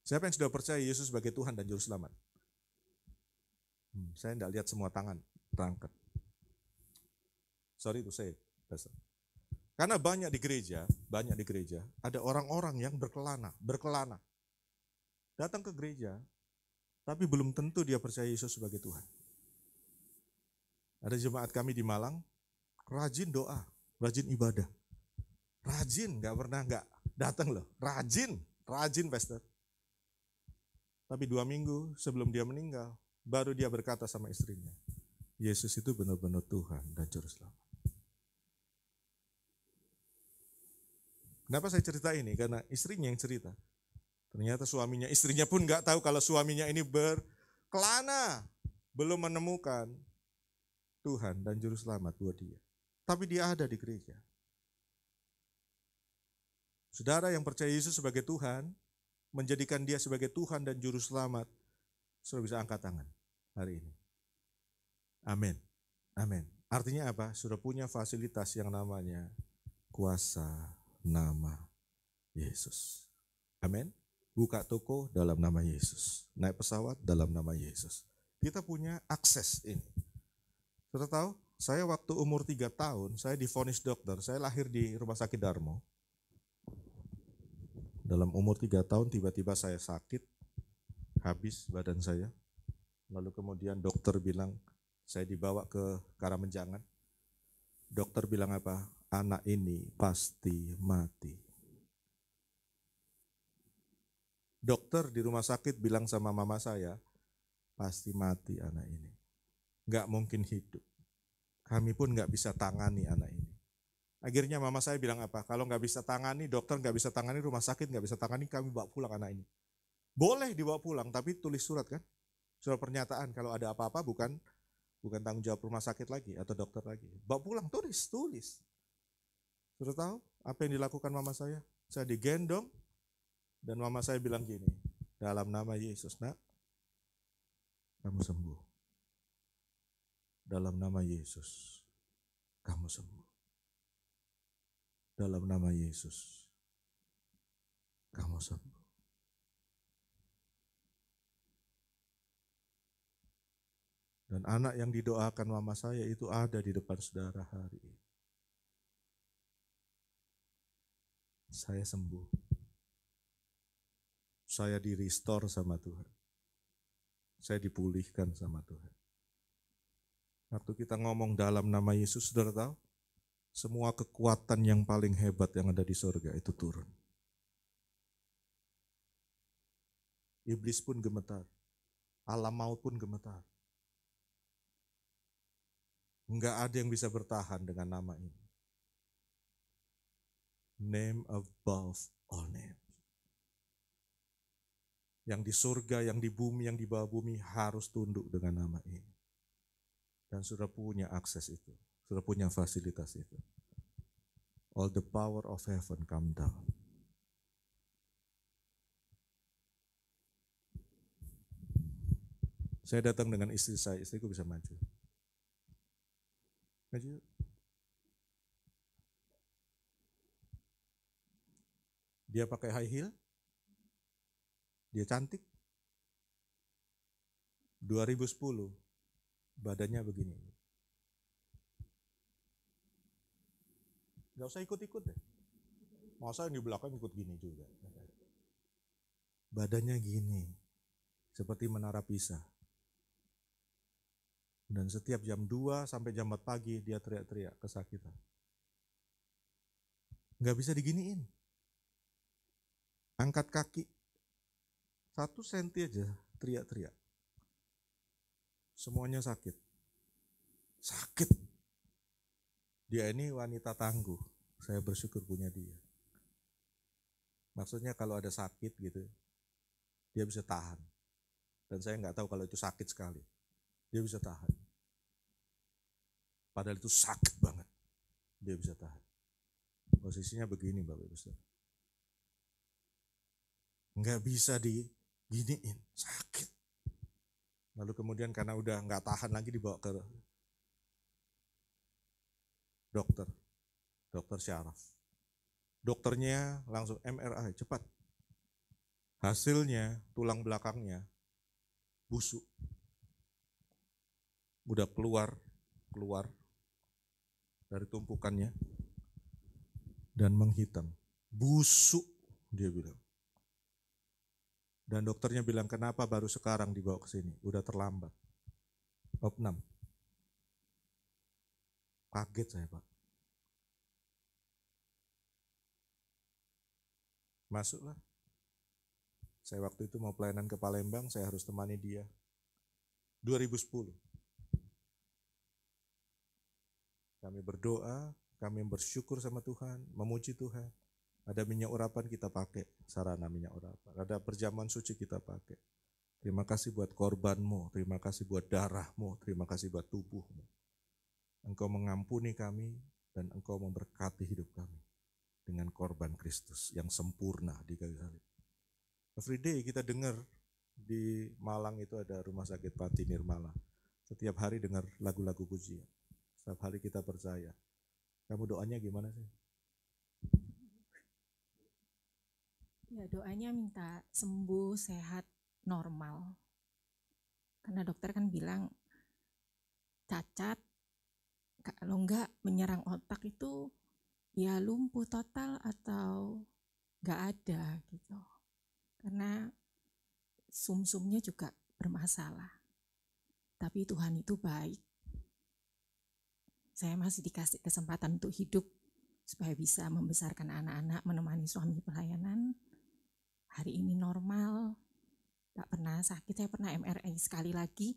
Siapa yang sudah percaya Yesus sebagai Tuhan dan Juru Selamat? Saya tidak lihat semua tangan terangkat. Sorry to say, Pastor. Karena banyak di gereja ada orang-orang yang berkelana. Datang ke gereja, tapi belum tentu dia percaya Yesus sebagai Tuhan. Ada jemaat kami di Malang, rajin doa, rajin ibadah. Rajin, gak pernah gak datang loh. Rajin Pastor. Tapi 2 minggu sebelum dia meninggal, baru dia berkata sama istrinya, Yesus itu benar-benar Tuhan dan Juru Selamat. Kenapa saya cerita ini? Karena istrinya yang cerita. Ternyata istrinya pun gak tahu kalau suaminya ini berkelana. Belum menemukan Tuhan dan Juru Selamat buat dia. Tapi dia ada di gereja. Saudara yang percaya Yesus sebagai Tuhan, menjadikan dia sebagai Tuhan dan Juru Selamat, saudara bisa angkat tangan hari ini. Amin. Amin. Artinya apa? Sudah punya fasilitas yang namanya kuasa nama Yesus. Amin. Buka toko dalam nama Yesus. Naik pesawat dalam nama Yesus. Kita punya akses ini. Sudah tahu, saya waktu umur 3 tahun, saya divonis dokter. Saya lahir di Rumah Sakit Darmo. Dalam umur 3 tahun tiba-tiba saya sakit, habis badan saya. Lalu kemudian dokter bilang, saya dibawa ke Karamenjangan. Dokter bilang apa? Anak ini pasti mati. Dokter di rumah sakit bilang sama mama saya, pasti mati anak ini. Gak mungkin hidup. Kami pun gak bisa tangani anak ini. Akhirnya mama saya bilang apa? Kalau gak bisa tangani, dokter gak bisa tangani, rumah sakit gak bisa tangani, kami bawa pulang anak ini. Boleh dibawa pulang, tapi tulis surat kan? Surat pernyataan, kalau ada apa-apa bukan tanggung jawab rumah sakit lagi atau dokter lagi. Bawa pulang, tulis. Sudah tahu apa yang dilakukan mama saya? Saya digendong dan mama saya bilang gini, dalam nama Yesus, nak, kamu sembuh. Dalam nama Yesus, kamu sembuh. Dalam nama Yesus, kamu sembuh. Dan anak yang didoakan mama saya itu ada di depan saudara hari ini. Saya sembuh. Saya di-restore sama Tuhan. Saya dipulihkan sama Tuhan. Waktu kita ngomong dalam nama Yesus, saudara tahu? Semua kekuatan yang paling hebat yang ada di surga itu turun. Iblis pun gemetar. Alam maut pun gemetar. Enggak ada yang bisa bertahan dengan nama ini. Name above all names. Yang di surga, yang di bumi, yang di bawah bumi harus tunduk dengan nama ini. Dan sudah punya akses itu. Sudah punya fasilitas itu. All the power of heaven come down. Saya datang dengan istri saya, istriku bisa maju. Maju. Dia pakai high heel. Dia cantik. 2010, badannya begini. Gak usah ikut-ikut deh. Masa yang di belakang ikut gini juga. Badannya gini, seperti menara Pisa. Dan setiap jam 2 sampai jam 4 pagi dia teriak-teriak kesakitan. Gak bisa diginiin. Angkat kaki 1 senti aja teriak-teriak. Semuanya sakit. Sakit. Dia ini wanita tangguh. Saya bersyukur punya dia. Maksudnya kalau ada sakit gitu, dia bisa tahan. Dan saya nggak tahu kalau itu sakit sekali. Dia bisa tahan. Padahal itu sakit banget. Dia bisa tahan. Posisinya begini Bapak Ibu Saudara. Nggak bisa diginiin, sakit. Lalu kemudian karena udah nggak tahan lagi dibawa ke dokter syaraf. Dokternya langsung MRI, cepat. Hasilnya tulang belakangnya busuk. Udah keluar dari tumpukannya dan menghitam. Busuk, dia bilang. Dan dokternya bilang, kenapa baru sekarang dibawa ke sini? Udah terlambat. Opnam. Kaget saya, Pak. Masuklah. Saya waktu itu mau pelayanan ke Palembang, saya harus temani dia. 2010. Kami berdoa, kami bersyukur sama Tuhan, memuji Tuhan. Ada minyak urapan kita pakai, sarana minyak urapan. Ada perjamuan suci kita pakai. Terima kasih buat korbanmu, terima kasih buat darahmu, terima kasih buat tubuhmu. Engkau mengampuni kami dan engkau memberkati hidup kami dengan korban Kristus yang sempurna di kayu salib. Every day kita dengar di Malang itu ada rumah sakit Pati Nirmala. Setiap hari dengar lagu-lagu pujian. Setiap hari kita percaya. Kamu doanya gimana sih? Ya doanya minta sembuh, sehat, normal. Karena dokter kan bilang cacat, kalau enggak menyerang otak itu ya lumpuh total atau enggak ada gitu. Karena sumsumnya juga bermasalah. Tapi Tuhan itu baik. Saya masih dikasih kesempatan untuk hidup supaya bisa membesarkan anak-anak, menemani suami pelayanan. Hari ini normal, tak pernah sakit, saya pernah MRI sekali lagi,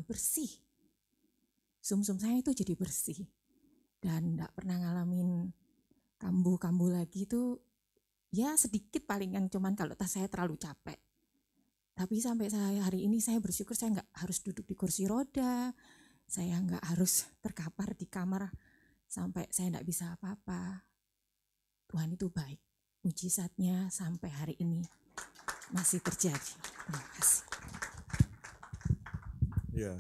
bersih. Sumsum saya itu jadi bersih. Dan tak pernah ngalamin kambuh-kambuh lagi itu, ya sedikit palingan cuman kalau saya terlalu capek. Tapi sampai hari ini saya bersyukur saya nggak harus duduk di kursi roda, saya nggak harus terkapar di kamar sampai saya nggak bisa apa-apa. Tuhan itu baik. Mujizatnya sampai hari ini masih terjadi. Terima kasih. Ya,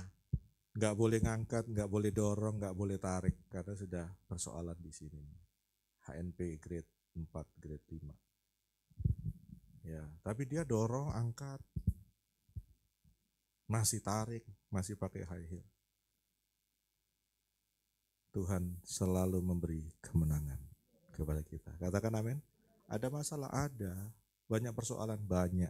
nggak boleh ngangkat, nggak boleh dorong, nggak boleh tarik karena sudah persoalan di sini. HNP grade 4, grade 5. Ya, tapi dia dorong, angkat, masih tarik, masih pakai high heel. Tuhan selalu memberi kemenangan kepada kita. Katakan amin. Ada masalah, ada. Banyak persoalan, banyak.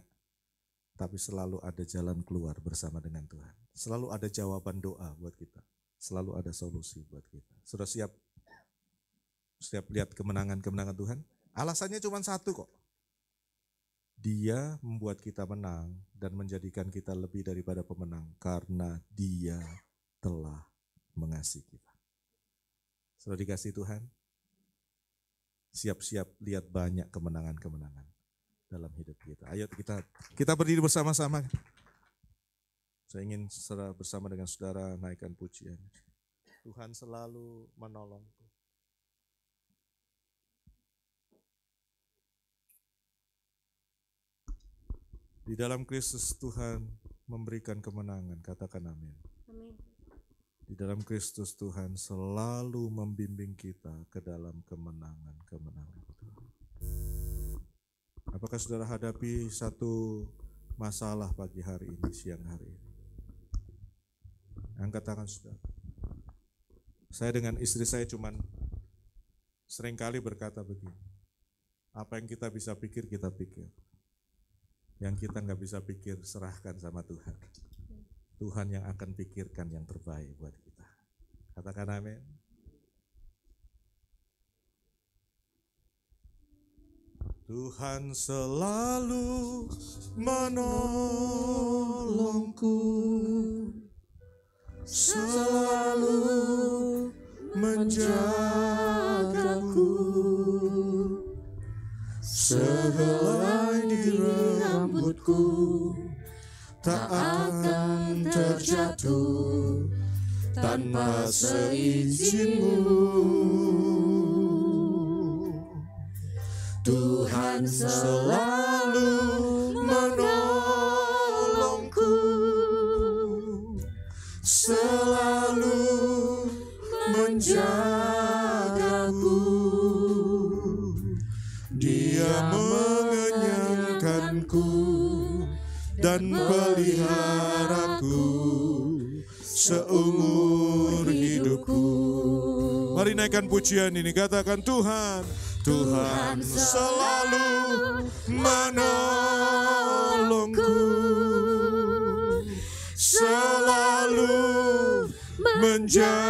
Tapi selalu ada jalan keluar bersama dengan Tuhan. Selalu ada jawaban doa buat kita. Selalu ada solusi buat kita. Sudah siap lihat kemenangan-kemenangan Tuhan? Alasannya cuma satu kok. Dia membuat kita menang dan menjadikan kita lebih daripada pemenang. Karena Dia telah mengasihi kita. Sudah dikasih Tuhan? Siap-siap lihat banyak kemenangan-kemenangan dalam hidup kita. Ayo kita berdiri bersama-sama. Saya ingin bersama dengan saudara naikkan pujian. Tuhan selalu menolongku. Di dalam Kristus Tuhan memberikan kemenangan. Katakan amin. Amin. Di dalam Kristus Tuhan selalu membimbing kita ke dalam kemenangan-kemenangan Tuhan. Apakah saudara hadapi satu masalah pagi hari ini, siang hari ini? Angkat tangan saudara. Saya dengan istri saya cuman seringkali berkata begini, apa yang kita bisa pikir, kita pikir. Yang kita nggak bisa pikir, serahkan sama Tuhan. Tuhan yang akan pikirkan yang terbaik buat kita. Katakan amin. Tuhan selalu menolongku, selalu menjagaku, sehelai di rambutku tak akan terjatuh tanpa seizinmu. Tuhan selalu menolongku, selalu menjagaku. Dia mengenyangkanku dan peliharaku seumur hidupku. Mari naikkan pujian ini, katakan Tuhan, Tuhan selalu menolongku, selalu menjagaku.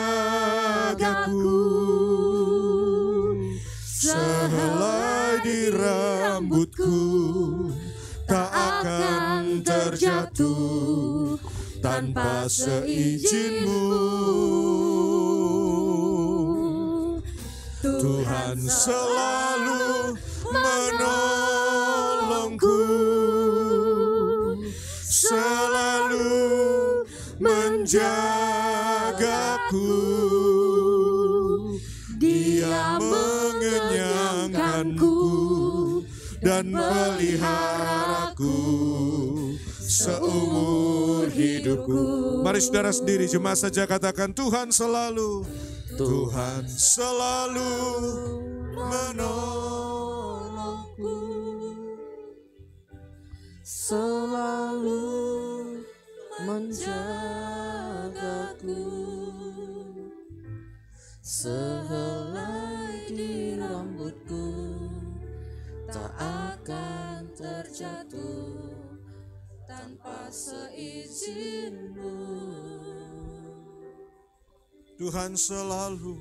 Sehelai di rambutku tak akan terjatuh tanpa seizin-Mu. Tuhan selalu menolongku, selalu menjagaku. Dia mengenyangkanku dan peliharaku seumur hidupku. Mari saudara sendiri jemaat saja katakan Tuhan selalu, Tuhan selalu menolongku, selalu menjagaku. Sehelai di rambutku tak akan terjatuh tanpa seizin-Mu. Tuhan selalu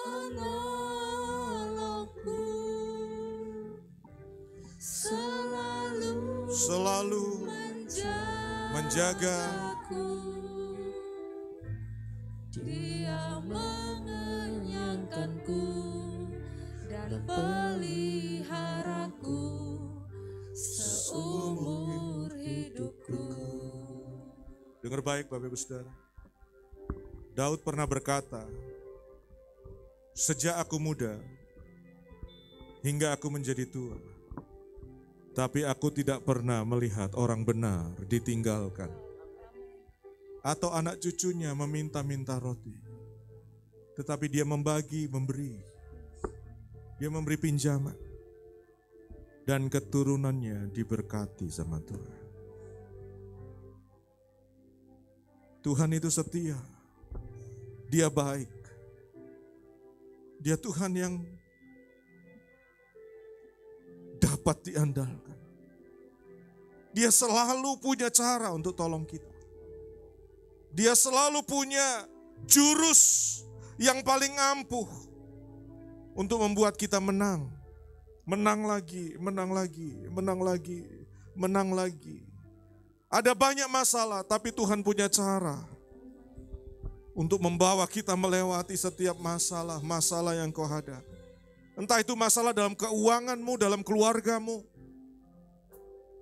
menolongku, selalu menjagaku. Dia mengenyangkanku dan peliharaku seumur hidupku. Dengar baik Bapak Ibu Saudara. Daud pernah berkata, sejak aku muda hingga aku menjadi tua, tapi aku tidak pernah melihat orang benar ditinggalkan atau anak cucunya meminta-minta roti. Tetapi dia membagi, memberi. Dia memberi pinjaman. Dan keturunannya diberkati sama Tuhan. Tuhan itu setia. Dia baik. Dia Tuhan yang dapat diandalkan. Dia selalu punya cara untuk tolong kita. Dia selalu punya jurus yang paling ampuh untuk membuat kita menang. Menang lagi, menang lagi, menang lagi, menang lagi. Ada banyak masalah, tapi Tuhan punya cara untuk membawa kita melewati setiap masalah yang kau hadapi. Entah itu masalah dalam keuanganmu, dalam keluargamu,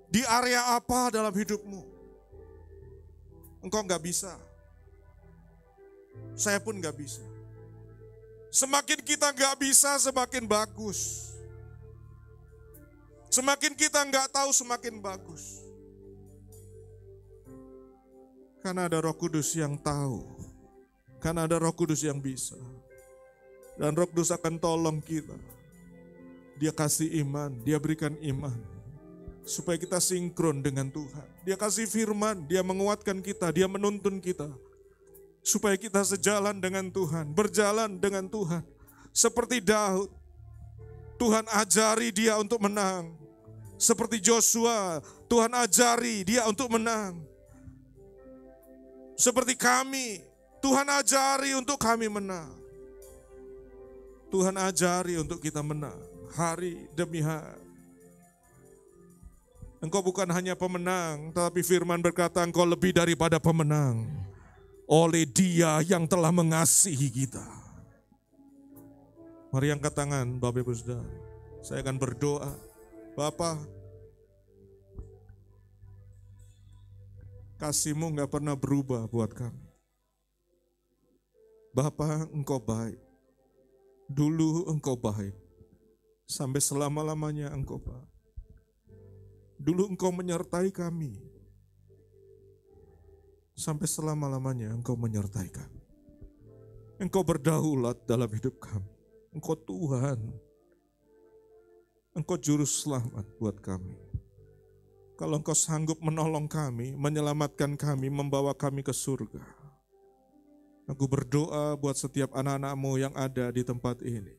di area apa dalam hidupmu. Engkau gak bisa. Saya pun gak bisa. Semakin kita gak bisa, semakin bagus. Semakin kita gak tahu, semakin bagus. Karena ada Roh Kudus yang tahu. Karena ada Roh Kudus yang bisa. Dan Roh Kudus akan tolong kita. Dia kasih iman, dia berikan iman. Supaya kita sinkron dengan Tuhan. Dia kasih firman, dia menguatkan kita, dia menuntun kita. Supaya kita sejalan dengan Tuhan, berjalan dengan Tuhan. Seperti Daud, Tuhan ajari dia untuk menang. Seperti Joshua, Tuhan ajari dia untuk menang. Seperti kami, Tuhan ajari untuk kami menang. Tuhan ajari untuk kita menang, hari demi hari. Engkau bukan hanya pemenang, tetapi firman berkata engkau lebih daripada pemenang. Oleh Dia yang telah mengasihi kita. Mari angkat tangan Bapak Ibu Saudara. Saya akan berdoa. Bapa, kasih-Mu gak pernah berubah buat kami. Bapa, Engkau baik. Dulu Engkau baik, sampai selama-lamanya Engkau baik. Dulu Engkau menyertai kami, sampai selama-lamanya Engkau menyertai kami. Engkau berdaulat dalam hidup kami. Engkau Tuhan. Engkau juru selamat buat kami. Kalau Engkau sanggup menolong kami, menyelamatkan kami, membawa kami ke surga. Aku berdoa buat setiap anak-anak-Mu yang ada di tempat ini.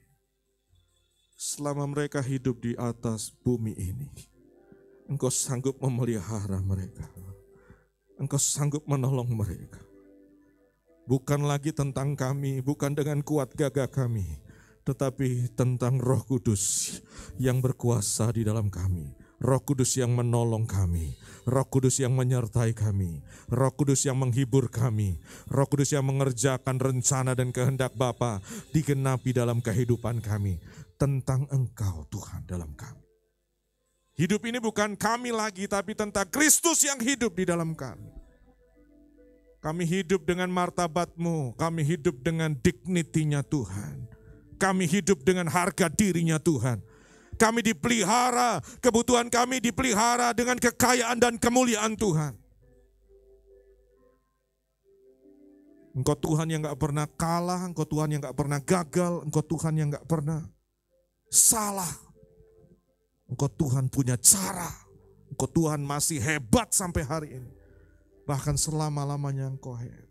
Selama mereka hidup di atas bumi ini, Engkau sanggup memelihara mereka. Engkau sanggup menolong mereka. Bukan lagi tentang kami, bukan dengan kuat gagah kami, tetapi tentang Roh Kudus yang berkuasa di dalam kami. Roh Kudus yang menolong kami, Roh Kudus yang menyertai kami, Roh Kudus yang menghibur kami, Roh Kudus yang mengerjakan rencana dan kehendak Bapa digenapi dalam kehidupan kami. Tentang Engkau Tuhan dalam kami. Hidup ini bukan kami lagi, tapi tentang Kristus yang hidup di dalam kami. Kami hidup dengan martabat-Mu, kami hidup dengan dignity-nya Tuhan. Kami hidup dengan harga dirinya Tuhan. Kami dipelihara, kebutuhan kami dipelihara dengan kekayaan dan kemuliaan Tuhan. Engkau Tuhan yang gak pernah kalah, Engkau Tuhan yang gak pernah gagal, Engkau Tuhan yang gak pernah salah. Engkau Tuhan punya cara, Engkau Tuhan masih hebat sampai hari ini. Bahkan selama-lamanya Engkau hebat.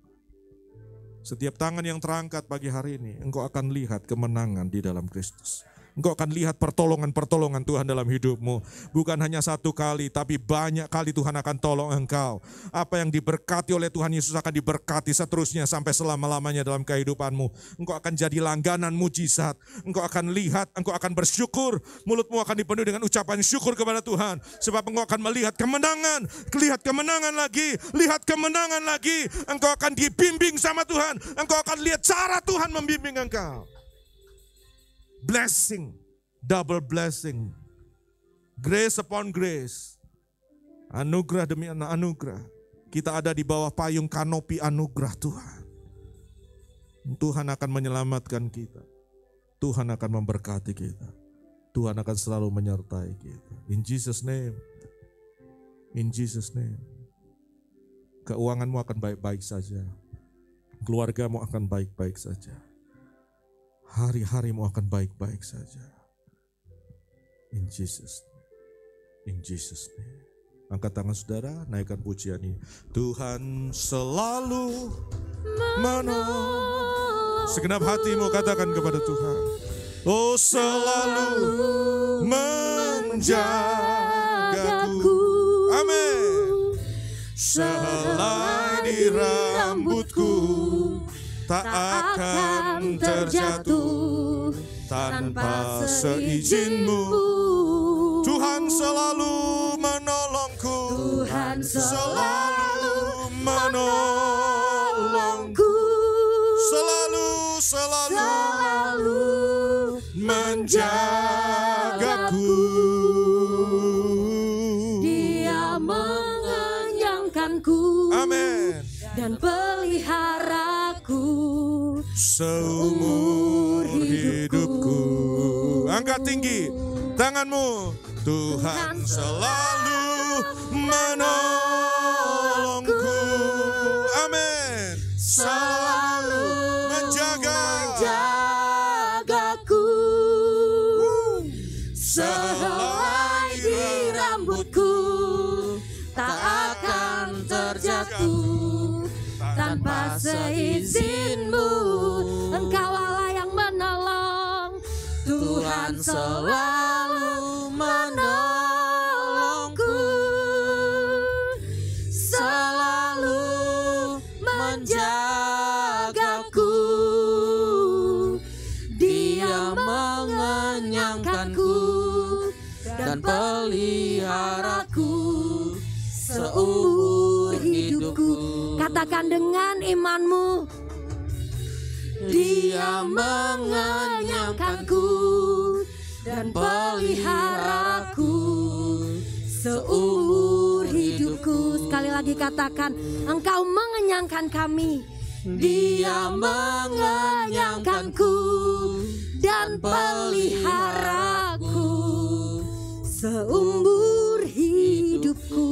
Setiap tangan yang terangkat pagi hari ini, Engkau akan lihat kemenangan di dalam Kristus. Engkau akan lihat pertolongan-pertolongan Tuhan dalam hidupmu. Bukan hanya satu kali, tapi banyak kali Tuhan akan tolong engkau. Apa yang diberkati oleh Tuhan Yesus akan diberkati seterusnya sampai selama-lamanya dalam kehidupanmu. Engkau akan jadi langganan mujizat. Engkau akan lihat, engkau akan bersyukur. Mulutmu akan dipenuhi dengan ucapan syukur kepada Tuhan. Sebab engkau akan melihat kemenangan. Lihat kemenangan lagi. Lihat kemenangan lagi. Engkau akan dibimbing sama Tuhan. Engkau akan lihat cara Tuhan membimbing engkau. Blessing, double blessing, grace upon grace, anugerah demi anugerah. Kita ada di bawah payung kanopi anugerah Tuhan. Tuhan akan menyelamatkan kita. Tuhan akan memberkati kita. Tuhan akan selalu menyertai kita. In Jesus name, in Jesus name. Keuanganmu akan baik-baik saja. Keluargamu akan baik-baik saja. Hari-harimu akan baik-baik saja. In Jesus name. In Jesus name. Angkat tangan saudara, naikkan pujian ini. Tuhan selalu menolong. Segenap hatimu katakan kepada Tuhan. Oh, selalu menjagaku. Amin. Sehelai di rambutku tak akan terjatuh tanpa seizin-Mu. Tuhan selalu menolongku. Tuhan selalu menolongku. Selalu menjagaku. Dia mengenyangkanku. Amin. Dan peliharaku seumur hidupku. Angkat tinggi tanganmu. Tuhan selalu menolongku. Amin. Selalu menjagaku. Sehelai di rambutku tak akan terjatuh tanpa seizin-Mu. Engkau Allah yang menolong. Tuhan selalu menolongku. Selalu menjagaku. Dia mengenyangkanku dan peliharaku seumur hidupku. Katakan dengan imanmu. Dia mengenyangkanku dan peliharaku seumur hidupku. Sekali lagi katakan, Engkau mengenyangkan kami. Dia mengenyangkanku dan peliharaku seumur hidupku.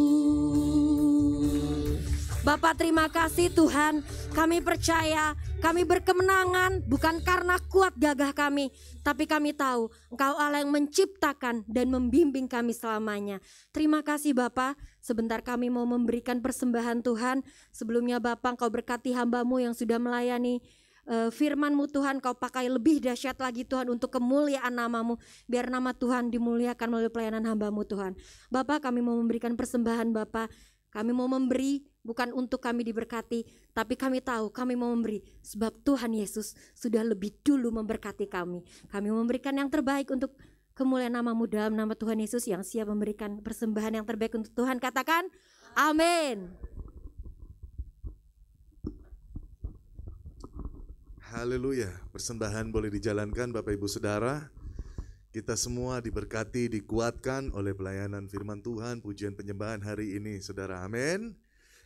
Bapa, terima kasih Tuhan, kami percaya, kami berkemenangan bukan karena kuat gagah kami, tapi kami tahu Engkau Allah yang menciptakan dan membimbing kami selamanya. Terima kasih Bapa, sebentar kami mau memberikan persembahan Tuhan. Sebelumnya Bapa, Engkau berkati hamba-Mu yang sudah melayani firman-Mu Tuhan, Kau pakai lebih dahsyat lagi Tuhan untuk kemuliaan nama-Mu. Biar nama Tuhan dimuliakan melalui pelayanan hamba-Mu Tuhan. Bapa, kami mau memberikan persembahan Bapa. Kami mau memberi bukan untuk kami diberkati, tapi kami tahu kami mau memberi sebab Tuhan Yesus sudah lebih dulu memberkati kami. Kami memberikan yang terbaik untuk kemuliaan nama-Mu dalam nama Tuhan Yesus yang siap memberikan persembahan yang terbaik untuk Tuhan. Katakan amin. Haleluya, persembahan boleh dijalankan Bapak Ibu Saudara. Kita semua diberkati, dikuatkan oleh pelayanan firman Tuhan, pujian penyembahan hari ini, saudara. Amin.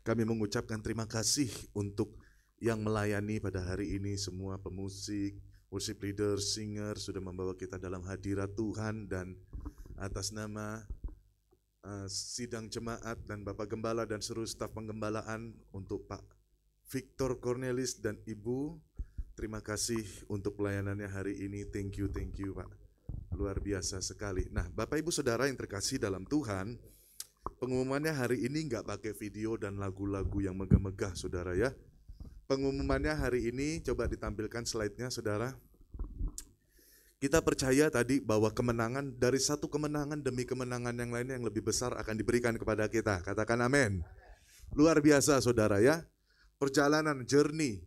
Kami mengucapkan terima kasih untuk yang melayani pada hari ini, semua pemusik, worship leader, singer sudah membawa kita dalam hadirat Tuhan, dan atas nama sidang jemaat dan Bapak Gembala dan seluruh staf penggembalaan, untuk Pak Victor Cornelis dan Ibu, terima kasih untuk pelayanannya hari ini. Thank you Pak. Luar biasa sekali. Nah, Bapak Ibu Saudara yang terkasih dalam Tuhan, pengumumannya hari ini nggak pakai video dan lagu-lagu yang megah-megah, saudara ya. Pengumumannya hari ini, coba ditampilkan slide-nya, saudara. Kita percaya tadi bahwa kemenangan, dari satu kemenangan demi kemenangan yang lainnya yang lebih besar akan diberikan kepada kita. Katakan amin. Luar biasa, saudara ya. Perjalanan, journey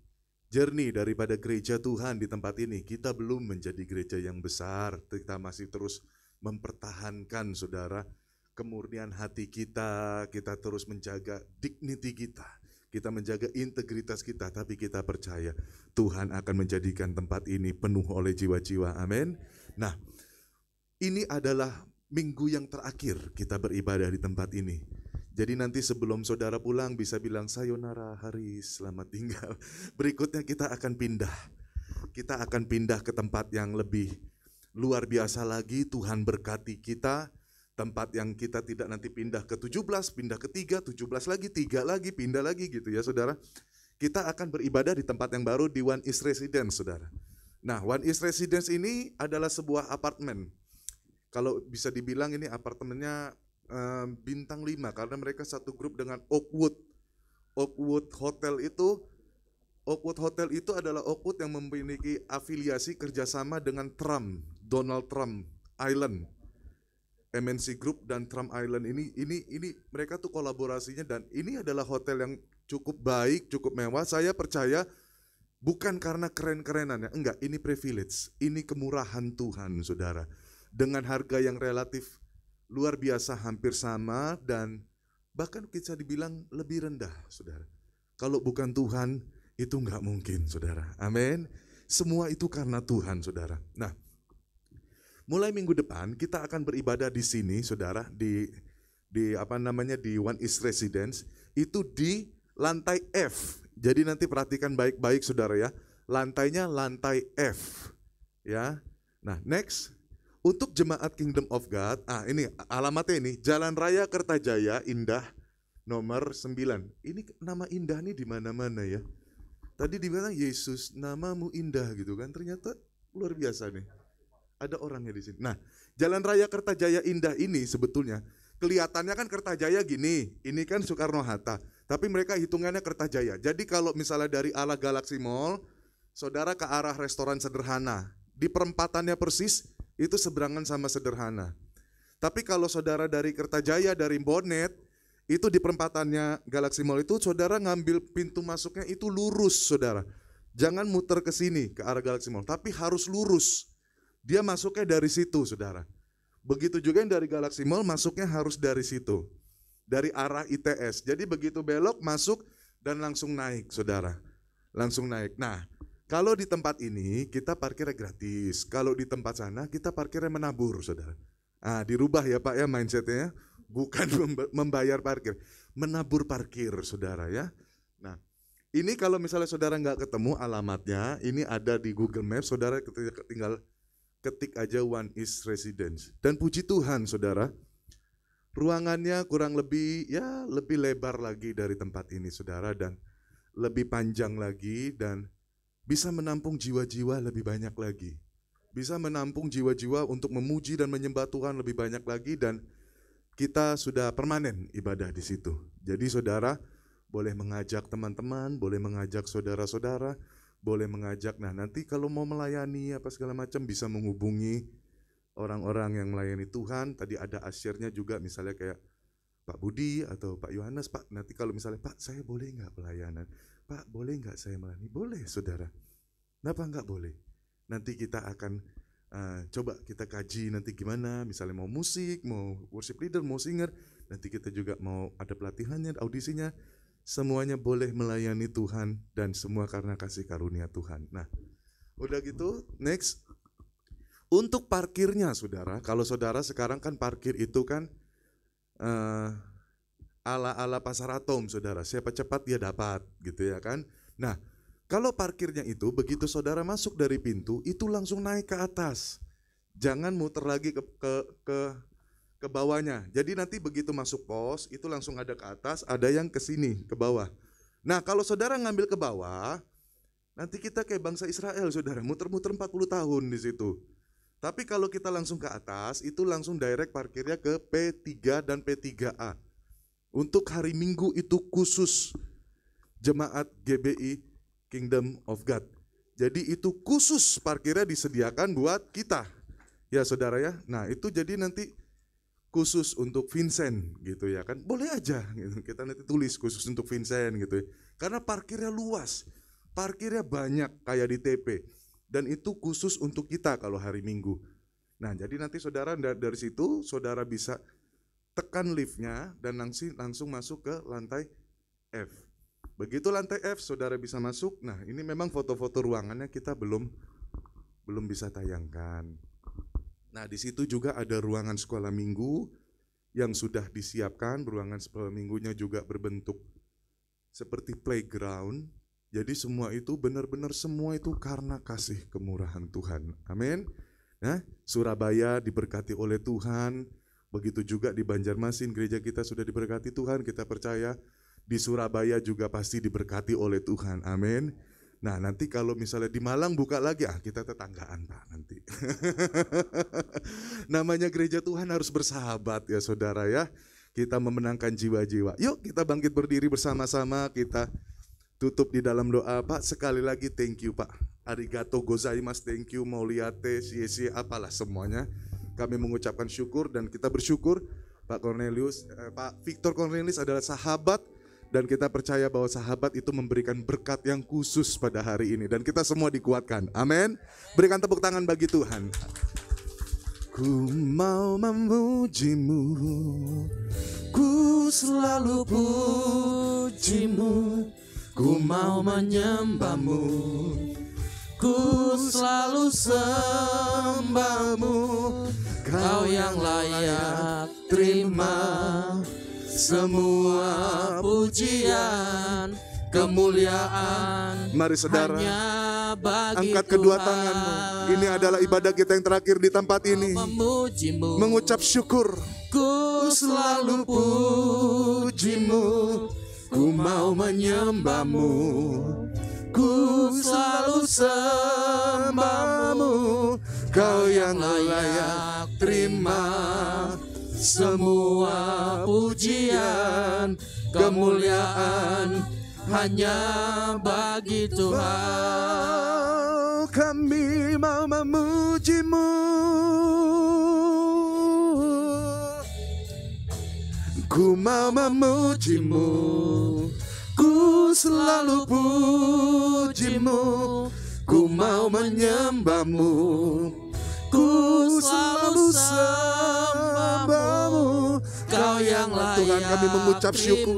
daripada gereja Tuhan di tempat ini. Kita belum menjadi gereja yang besar, kita masih terus mempertahankan, saudara, kemurnian hati kita terus menjaga dignity kita menjaga integritas kita, tapi kita percaya Tuhan akan menjadikan tempat ini penuh oleh jiwa-jiwa, amin. Nah, ini adalah minggu yang terakhir kita beribadah di tempat ini. Jadi nanti sebelum saudara pulang bisa bilang sayonara Haris, selamat tinggal. Berikutnya kita akan pindah. Kita akan pindah ke tempat yang lebih luar biasa lagi. Tuhan berkati kita. Tempat yang kita tidak nanti pindah ke 17, pindah ke 3, 17 lagi, 3 lagi, pindah lagi gitu ya saudara. Kita akan beribadah di tempat yang baru di One East Residence, saudara. Nah, One East Residence ini adalah sebuah apartemen. Kalau bisa dibilang ini apartemennya bintang 5 karena mereka satu grup dengan Oakwood. Oakwood Hotel itu adalah Oakwood yang memiliki afiliasi kerjasama dengan Trump, Donald Trump Island, MNC Group dan Trump Island. Ini mereka tuh kolaborasinya, dan ini adalah hotel yang cukup baik, cukup mewah. Saya percaya bukan karena keren-kerenannya, enggak, ini privilege, ini kemurahan Tuhan, saudara. Dengan harga yang relatif luar biasa, hampir sama, dan bahkan bisa dibilang lebih rendah, saudara. Kalau bukan Tuhan, itu enggak mungkin, saudara. Amin. Semua itu karena Tuhan, saudara. Nah, mulai minggu depan kita akan beribadah di sini, saudara, di One East Residence, itu di lantai F. Jadi nanti perhatikan baik-baik, saudara ya. Lantainya lantai F. Ya. Nah, next. Untuk jemaat Kingdom of God, ini alamatnya ini, Jalan Raya Kertajaya Indah nomor 9. Ini nama Indah nih di mana-mana ya. Tadi dibilang Yesus, namamu indah gitu kan, ternyata luar biasa nih. Ada orangnya di sini. Nah, Jalan Raya Kertajaya Indah ini sebetulnya kelihatannya kan Kertajaya gini, ini kan Soekarno-Hatta, tapi mereka hitungannya Kertajaya. Jadi kalau misalnya dari arah Galaxy Mall, saudara ke arah restoran Sederhana, di perempatannya persis itu seberangan sama Sederhana. Tapi kalau saudara dari Kertajaya, dari Bonet, itu di perempatannya Galaxy Mall itu, saudara ngambil pintu masuknya itu lurus, saudara. Jangan muter ke sini, ke arah Galaxy Mall, tapi harus lurus. Dia masuknya dari situ, saudara. Begitu juga yang dari Galaxy Mall masuknya harus dari situ, dari arah ITS. Jadi begitu belok masuk dan langsung naik, saudara. Langsung naik. Nah, kalau di tempat ini kita parkirnya gratis. Kalau di tempat sana kita parkirnya menabur, saudara. Dirubah ya Pak ya mindsetnya, bukan membayar parkir, menabur parkir, saudara ya. Nah, ini kalau misalnya saudara nggak ketemu alamatnya, ini ada di Google Maps, saudara tinggal ketik aja One East Residence. Dan puji Tuhan saudara, ruangannya kurang lebih lebih lebar lagi dari tempat ini saudara, dan lebih panjang lagi, dan bisa menampung jiwa-jiwa lebih banyak lagi. Bisa menampung jiwa-jiwa untuk memuji dan menyembah Tuhan lebih banyak lagi, dan kita sudah permanen ibadah di situ. Jadi saudara boleh mengajak teman-teman, boleh mengajak saudara-saudara, boleh mengajak. Nah nanti kalau mau melayani apa segala macam bisa menghubungi orang-orang yang melayani Tuhan. Tadi ada asyirnya juga, misalnya kayak Pak Budi atau Pak Yohanes. Pak, nanti kalau misalnya Pak saya boleh nggak pelayanan? Pak boleh nggak saya melayani? Boleh saudara. Kenapa nggak boleh? Nanti kita akan coba kita kaji nanti gimana. Misalnya mau musik, mau worship leader, mau singer. Nanti kita juga mau ada pelatihannya, audisinya. Semuanya boleh melayani Tuhan, dan semua karena kasih karunia Tuhan. Nah, udah gitu, next. Untuk parkirnya saudara, kalau saudara sekarang kan parkir itu kan ala-ala pasar atom saudara, siapa cepat dia dapat gitu ya kan. Nah, kalau parkirnya itu begitu saudara masuk dari pintu, itu langsung naik ke atas. Jangan muter lagi ke bawahnya. Jadi nanti begitu masuk pos, itu langsung ada ke atas, ada yang ke sini, ke bawah. Nah kalau saudara ngambil ke bawah, nanti kita kayak bangsa Israel saudara, muter-muter 40 tahun di situ. Tapi kalau kita langsung ke atas, itu langsung direct parkirnya ke P3 dan P3A. Untuk hari Minggu itu khusus jemaat GBI Kingdom of God. Jadi itu khusus parkirnya disediakan buat kita. Ya saudara ya, nah itu jadi nanti khusus untuk Vincent gitu ya kan, boleh aja gitu. Kita nanti tulis khusus untuk Vincent gitu ya. Karena parkirnya luas, parkirnya banyak kayak di TP, dan itu khusus untuk kita kalau hari Minggu. Nah jadi nanti saudara dari situ saudara bisa tekan liftnya dan langsung masuk ke lantai F. Begitu lantai F saudara bisa masuk. Nah ini memang foto-foto ruangannya kita belum bisa tayangkan. Nah di situ juga ada ruangan sekolah minggu yang sudah disiapkan. Ruangan sekolah minggunya juga berbentuk seperti playground. Jadi semua itu benar-benar semua itu karena kasih kemurahan Tuhan. Amin. Nah Surabaya diberkati oleh Tuhan. Begitu juga di Banjarmasin, gereja kita sudah diberkati Tuhan. Kita percaya di Surabaya juga pasti diberkati oleh Tuhan. Amin. Nah nanti kalau misalnya di Malang buka lagi, kita tetanggaan Pak nanti. Namanya gereja Tuhan harus bersahabat ya saudara ya. Kita memenangkan jiwa-jiwa. Yuk kita bangkit berdiri bersama-sama, kita tutup di dalam doa. Pak sekali lagi thank you Pak. Arigato gozaimasu, thank you, mauliate, siye-siye, apalah semuanya. Kami mengucapkan syukur dan kita bersyukur Pak Victor Cornelius adalah sahabat. Dan kita percaya bahwa sahabat itu memberikan berkat yang khusus pada hari ini. Dan kita semua dikuatkan. Amin. Berikan tepuk tangan bagi Tuhan. Ku mau memujimu, ku selalu pujimu, ku mau menyembahmu, ku selalu sembahmu. Kau yang layak terima semua pujian, kemuliaan. Mari saudara, angkat kedua tanganmu. Ini adalah ibadah kita yang terakhir di tempat ini. Mengucap syukur. Ku selalu pujimu, ku mau menyembahmu, ku selalu sembahmu. Kau yang layak terima semua pujian, kemuliaan hanya bagi Tuhan. Kami mau memujimu, ku mau memujimu, ku selalu pujimu, ku mau menyembahmu, ku selalu sembahmu. Kau yang layak Tuhan, kami mengucap syukur.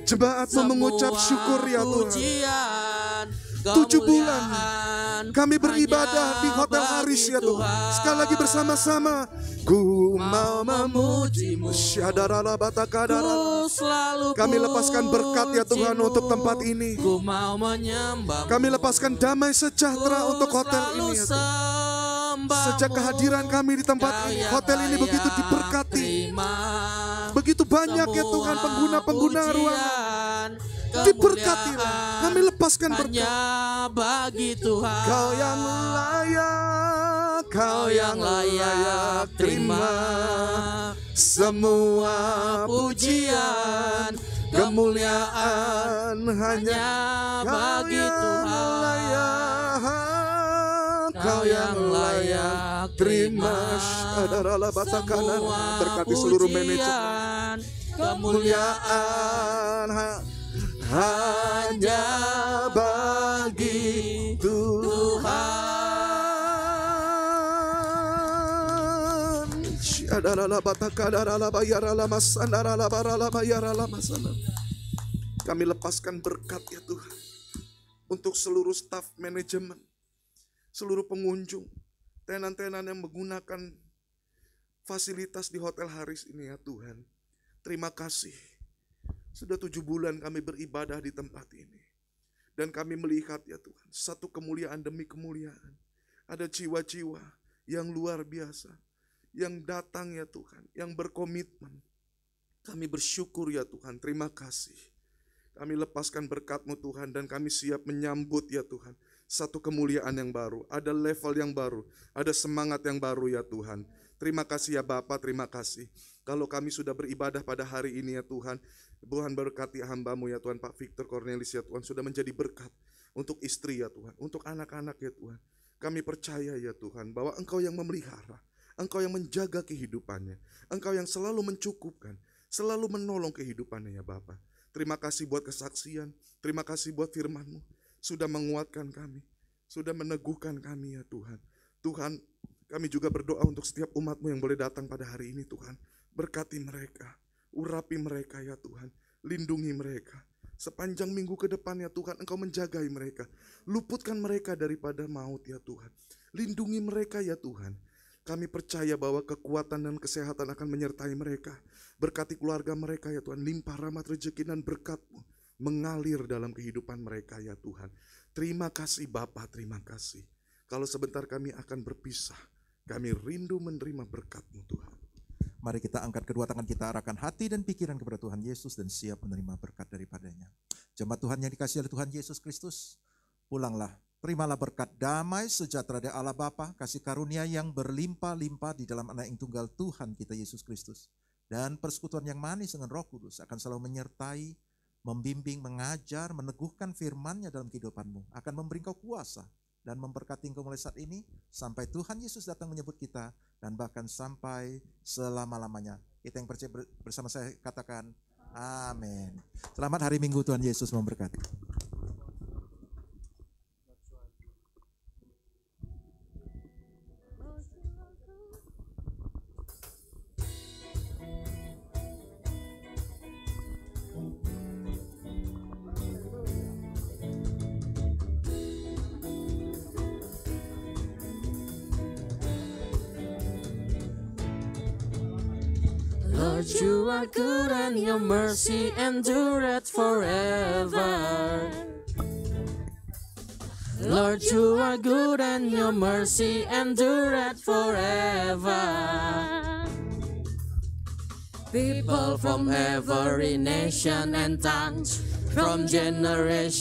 Jemaatmu mengucap syukur ya Tuhan. 7 bulan kami beribadah di Hotel Haris ya Tuhan. Sekali lagi bersama-sama. Ku mau memujimu, kami lepaskan berkat ya Tuhan untuk tempat ini. Kami lepaskan damai sejahtera untuk hotel ini ya Tuhan. hamba-Mu. Sejak kehadiran kami di tempat Kau ini, yang hotel ini layak begitu diberkati. terima Begitu banyak ya Tuhan semua pengguna-pengguna ruangan. pujian, Diberkatilah. Kami lepaskan berkat. hanya bagi Tuhan. Kau yang layak, Kau yang layak terima semua pujian, kemuliaan hanya bagi Kau yang Tuhan. layak. Kau yang layak terima. semua Berkati seluruh manajemen. pujian, Kemuliaan hanya bagi Tuhan. Kami lepaskan berkat ya Tuhan untuk seluruh staf manajemen, seluruh pengunjung, tenan-tenan yang menggunakan fasilitas di Hotel Haris ini ya Tuhan. Terima kasih. Sudah 7 bulan kami beribadah di tempat ini. Dan kami melihat ya Tuhan, satu kemuliaan demi kemuliaan. Ada jiwa-jiwa yang luar biasa, yang datang ya Tuhan, yang berkomitmen. Kami bersyukur ya Tuhan, terima kasih. Kami lepaskan berkat-Mu Tuhan, dan kami siap menyambut ya Tuhan, satu kemuliaan yang baru, ada level yang baru, ada semangat yang baru ya Tuhan. Terima kasih ya Bapa, terima kasih. Kalau kami sudah beribadah pada hari ini ya Tuhan, Tuhan berkati hamba-Mu ya Tuhan, Pak Victor Cornelis ya Tuhan, sudah menjadi berkat untuk istri ya Tuhan, untuk anak-anak ya Tuhan. Kami percaya ya Tuhan, bahwa Engkau yang memelihara, Engkau yang menjaga kehidupannya, Engkau yang selalu mencukupkan, selalu menolong kehidupannya ya Bapa. Terima kasih buat kesaksian, terima kasih buat firman-Mu, sudah menguatkan kami, sudah meneguhkan kami ya Tuhan. Tuhan, kami juga berdoa untuk setiap umat-Mu yang boleh datang pada hari ini Tuhan. Berkati mereka, urapi mereka ya Tuhan, lindungi mereka. Sepanjang minggu ke depan ya Tuhan, Engkau menjagai mereka. Luputkan mereka daripada maut ya Tuhan. Lindungi mereka ya Tuhan. Kami percaya bahwa kekuatan dan kesehatan akan menyertai mereka. Berkati keluarga mereka ya Tuhan. Limpah rahmat rezeki dan berkat-Mu mengalir dalam kehidupan mereka ya Tuhan. Terima kasih Bapa, terima kasih. Kalau sebentar kami akan berpisah, kami rindu menerima berkat-Mu Tuhan. Mari kita angkat kedua tangan kita, arahkan hati dan pikiran kepada Tuhan Yesus dan siap menerima berkat daripadanya. Jemaat Tuhan yang dikasihi oleh Tuhan Yesus Kristus, pulanglah, terimalah berkat damai sejahtera dari Allah Bapa, kasih karunia yang berlimpah-limpah di dalam Anak yang tunggal Tuhan kita Yesus Kristus. Dan persekutuan yang manis dengan Roh Kudus akan selalu menyertai, membimbing, mengajar, meneguhkan firman-Nya dalam kehidupanmu, akan memberi engkau kuasa dan memberkati engkau mulai saat ini sampai Tuhan Yesus datang menyebut kita, dan bahkan sampai selama-lamanya. Kita yang percaya bersama saya katakan amin. Selamat hari Minggu, Tuhan Yesus memberkati. Lord, you are good and your mercy endureth forever. Lord, you are good and your mercy endureth forever. People from every nation and tongue, from generation